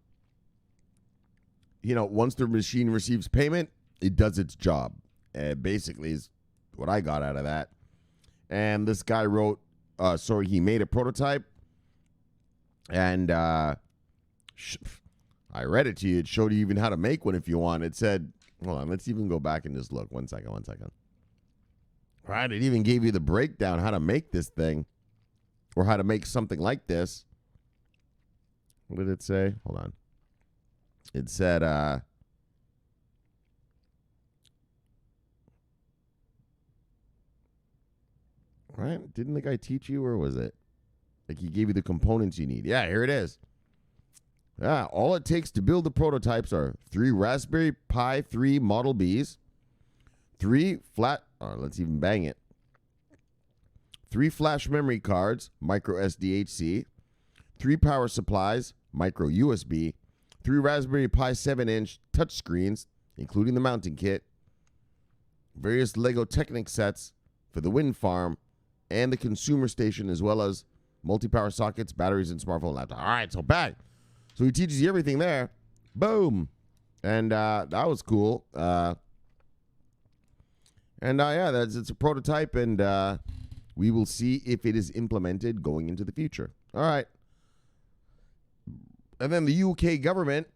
machine receives payment, it does its job. Basically is what I got out of that. And this guy he made a prototype. And I read it to you. It showed you even how to make one if you want. It said, hold on, let's even go back and just look. One second. All right, it even gave you the breakdown how to make this thing or how to make something like this. What did it say? Hold on. It said, right? Didn't the guy teach you, or was it? Like he gave you the components you need. Yeah, here it is. Yeah, all it takes to build the prototypes are 3 Raspberry Pi 3 Model Bs, 3 let's even bang it. 3 flash memory cards, micro SDHC, 3 power supplies, micro USB, 3 Raspberry Pi 7-inch touchscreens, including the mounting kit, various Lego Technic sets for the wind farm and the consumer station, as well as multi-power sockets, batteries, and smartphone laptop. All right, so bang. So he teaches you everything there. Boom. And that was cool. It's a prototype, and we will see if it is implemented going into the future. All right. And then the UK government.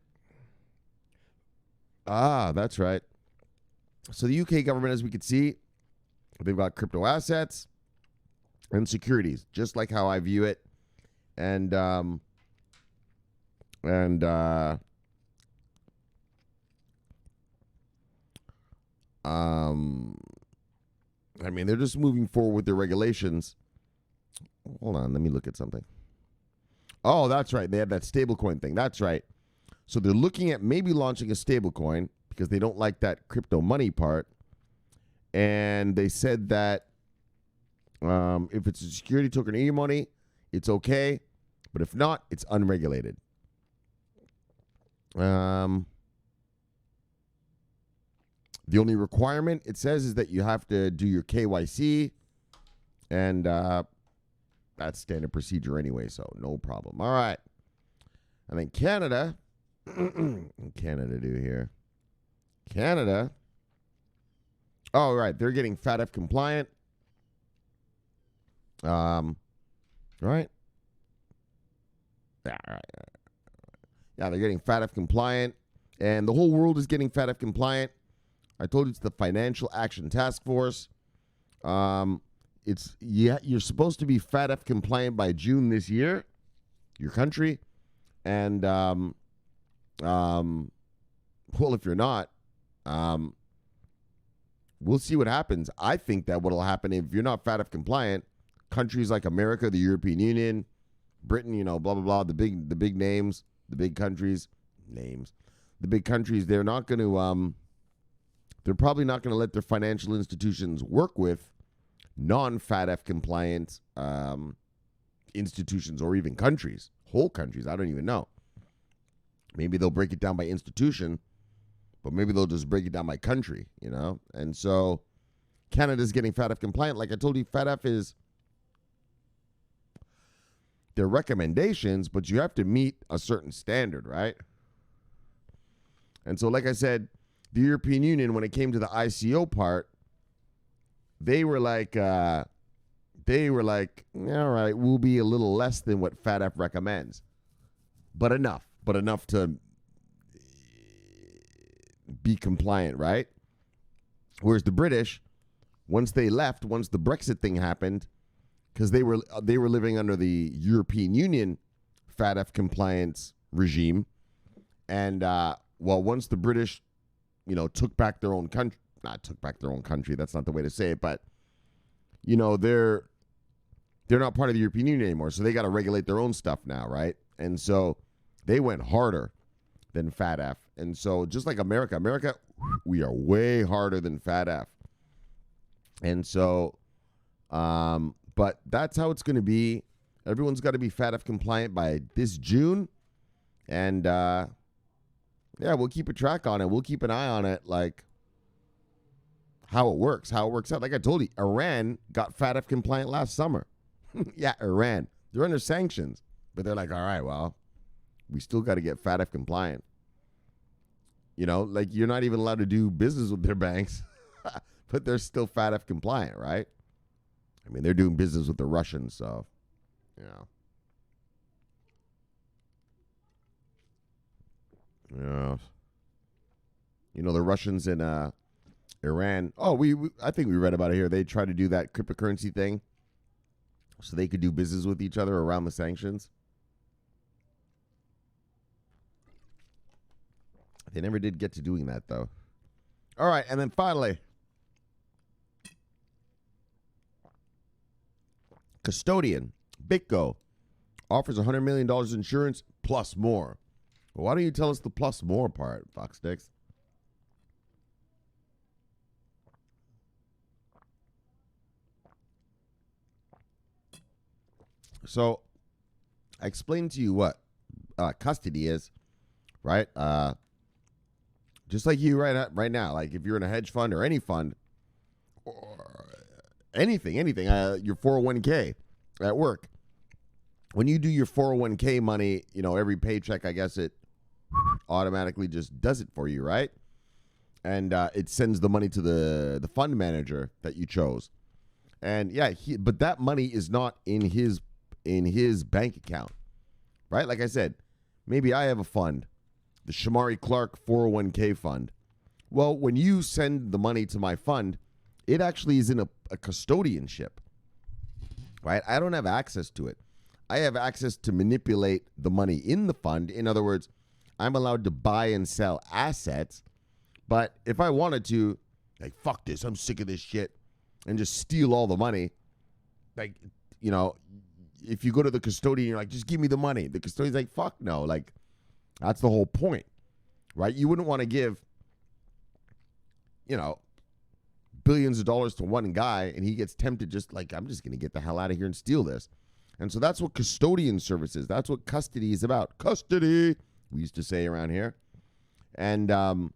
That's right. So the UK government, as we can see, they've got crypto assets and securities, just like how I view it. And I mean, they're just moving forward with their regulations. Hold on, let me look at something. Oh, that's right. They have that stablecoin thing. That's right. So they're looking at maybe launching a stablecoin because they don't like that crypto money part. And they said that if it's a security token in your money, it's okay. But if not, it's unregulated. The only requirement, it says, is that you have to do your KYC. And that's standard procedure anyway, so no problem. All right. And then Canada, Canada do here? Canada. Oh, right. They're getting FATF compliant. Right. Yeah, right. Yeah, they're getting FATF compliant, and the whole world is getting FATF compliant. I told you it's the Financial Action Task Force. You're supposed to be FATF compliant by June this year, your country, and well, if you're not, we'll see what happens. I think that what'll happen if you're not FATF compliant, countries like America, the European Union, Britain, blah blah blah, the big names, the big countries, the big countries, they're not going to they're probably not going to let their financial institutions work with non-FATF compliant institutions or even countries, whole countries. I don't even know. Maybe they'll break it down by institution, but maybe they'll just break it down by country, And so Canada's getting FATF compliant. Like I told you, FATF is their recommendations, but you have to meet a certain standard, right? And so, like I said, the European Union, when it came to the ICO part, they were like, all right, we'll be a little less than what FATF recommends, but enough to be compliant, right? Whereas the British, once the Brexit thing happened, because they were living under the European Union FATF compliance regime, and once the British, took back their own country, not took back their own country, that's not the way to say it, but they're not part of the European Union anymore, so they got to regulate their own stuff now, right? And so they went harder than FATF, and so just like America, we are way harder than FATF, and so, but that's how it's going to be. Everyone's got to be FATF compliant by this June, and we'll keep a track on it. We'll keep an eye on it, like how it works out. Like I told you, Iran got FATF compliant last summer. Yeah, Iran. They're under sanctions, but they're like, all right, well, we still got to get FATF compliant. Like you're not even allowed to do business with their banks, but they're still FATF compliant, right? I mean, they're doing business with the Russians, so, Yeah. The Russians in Iran. Oh, I think we read about it here. They tried to do that cryptocurrency thing so they could do business with each other around the sanctions. They never did get to doing that, though. All right, and then finally, Custodian, BitGo, offers $100 million insurance plus more. Well, why don't you tell us the plus more part, Fox Sticks? So, I explained to you what custody is, right? Just like you right now, like if you're in a hedge fund or any fund, or anything, your 401k at work. When you do your 401k money, every paycheck, I guess it automatically just does it for you, right? And it sends the money to the fund manager that you chose. And but that money is not in his bank account, right? Like I said, maybe I have a fund, the Shomari Clarke 401k fund. Well, when you send the money to my fund, it actually is in a custodianship, right? I don't have access to it. I have access to manipulate the money in the fund. In other words, I'm allowed to buy and sell assets. But if I wanted to, like, fuck this, I'm sick of this shit, and just steal all the money, like, if you go to the custodian, you're like, just give me the money. The custodian's like, fuck no. Like, that's the whole point, right? You wouldn't want to give, billions of dollars to one guy, and he gets tempted just like, I'm just going to get the hell out of here and steal this. And so that's what custodian service is. That's what custody is about. Custody, we used to say around here. And but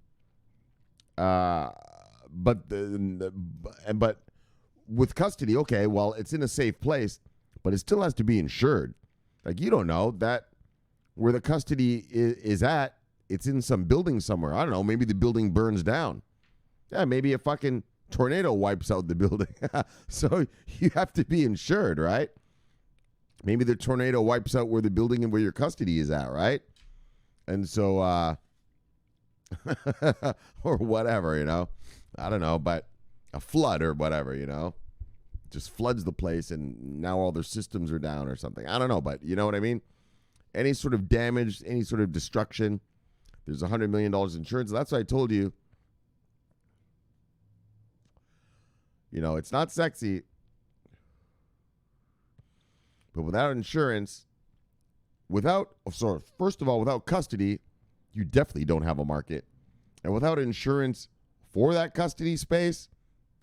with custody, okay, well, it's in a safe place, but it still has to be insured. Like, you don't know that where the custody is at it's in some building somewhere. I don't know. Maybe the building burns down. Yeah, maybe a fucking tornado wipes out the building. So you have to be insured, right? Maybe the tornado wipes out where the building and where your custody is at, right? And so, or whatever, you know. I don't know, but a flood or whatever, you know. Just floods the place and now all their systems are down or something. I don't know, but you know what I mean? Any sort of damage, any sort of destruction, there's $100 million insurance. That's what I told you. You know, it's not sexy, but without insurance, first of all, without custody, you definitely don't have a market. And without insurance for that custody space,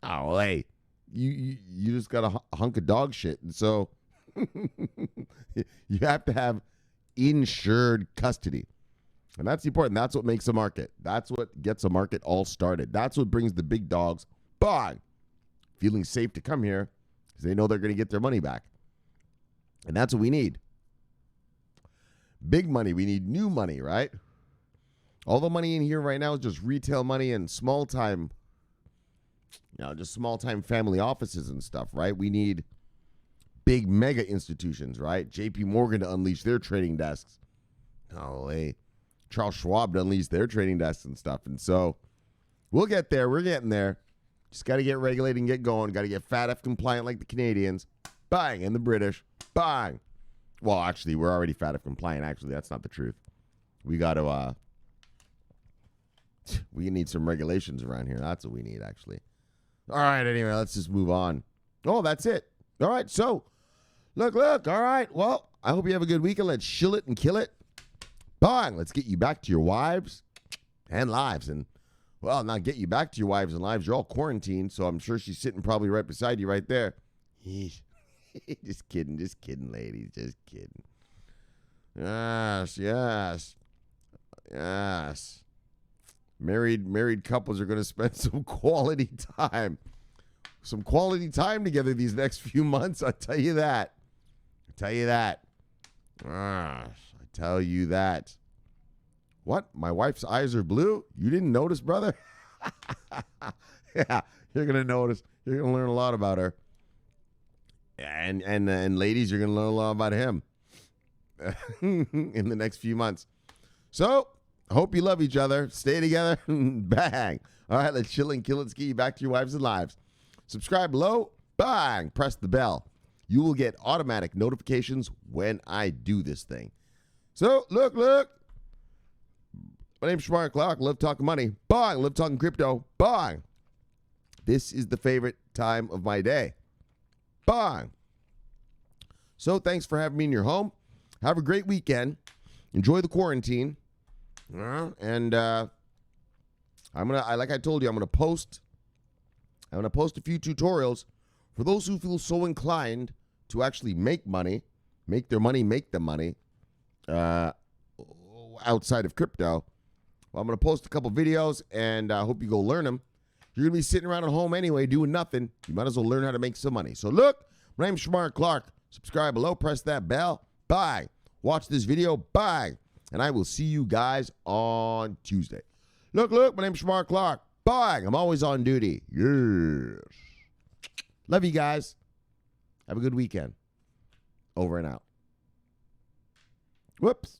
oh, well, hey, you just got a hunk of dog shit. And so you have to have insured custody. And that's important. That's what makes a market. That's what gets a market all started. That's what brings the big dogs by feeling safe to come here because they know they're going to get their money back. And that's what we need. Big money. We need new money, right? All the money in here right now is just retail money and small-time, just small-time family offices and stuff, right? We need big mega institutions, right? JP Morgan to unleash their trading desks. Oh, hey. Charles Schwab to unleash their trading desks and stuff. And so we'll get there. We're getting there. Just got to get regulated and get going. Got to get FATF compliant like the Canadians. Bang. And the British. Bang. Well, actually, we're already FATF compliant. Actually, that's not the truth. We got to, we need some regulations around here. That's what we need, actually. All right. Anyway, let's just move on. Oh, that's it. All right. So, look. All right. Well, I hope you have a good weekend. Let's shill it and kill it. Bang. Let's get you back to your wives and lives. And, well, not get you back to your wives and lives. You're all quarantined, so I'm sure she's sitting probably right beside you right there. Just kidding, ladies. Just kidding. Yes. Married couples are going to spend some quality time. Some quality time together these next few months. I tell you that. What? My wife's eyes are blue? You didn't notice, brother? Yeah, you're going to notice. You're going to learn a lot about her. And ladies, you're going to learn a lot about him in the next few months. So, I hope you love each other. Stay together. Bang. All right, let's chill and kill it. Let's get you back to your wives and lives. Subscribe below. Bang. Press the bell. You will get automatic notifications when I do this thing. So, look. My name's Shomari Clarke. Love talking money. Bang. Love talking crypto. Bang. This is the favorite time of my day. Bang. So, thanks for having me in your home. Have a great weekend. Enjoy the quarantine. And like I told you, I'm gonna post a few tutorials for those who feel so inclined to actually make money, make them money outside of crypto. Well, I'm gonna post a couple videos, and I hope you go learn them. You're gonna be sitting around at home anyway, doing nothing. You might as well learn how to make some money. So look, my name's Shomari Clarke. Subscribe below, press that bell. Bye. Watch this video. Bye. And I will see you guys on Tuesday. Look, my name's Shomari Clarke. Bye. I'm always on duty. Yes. Love you guys. Have a good weekend. Over and out. Whoops.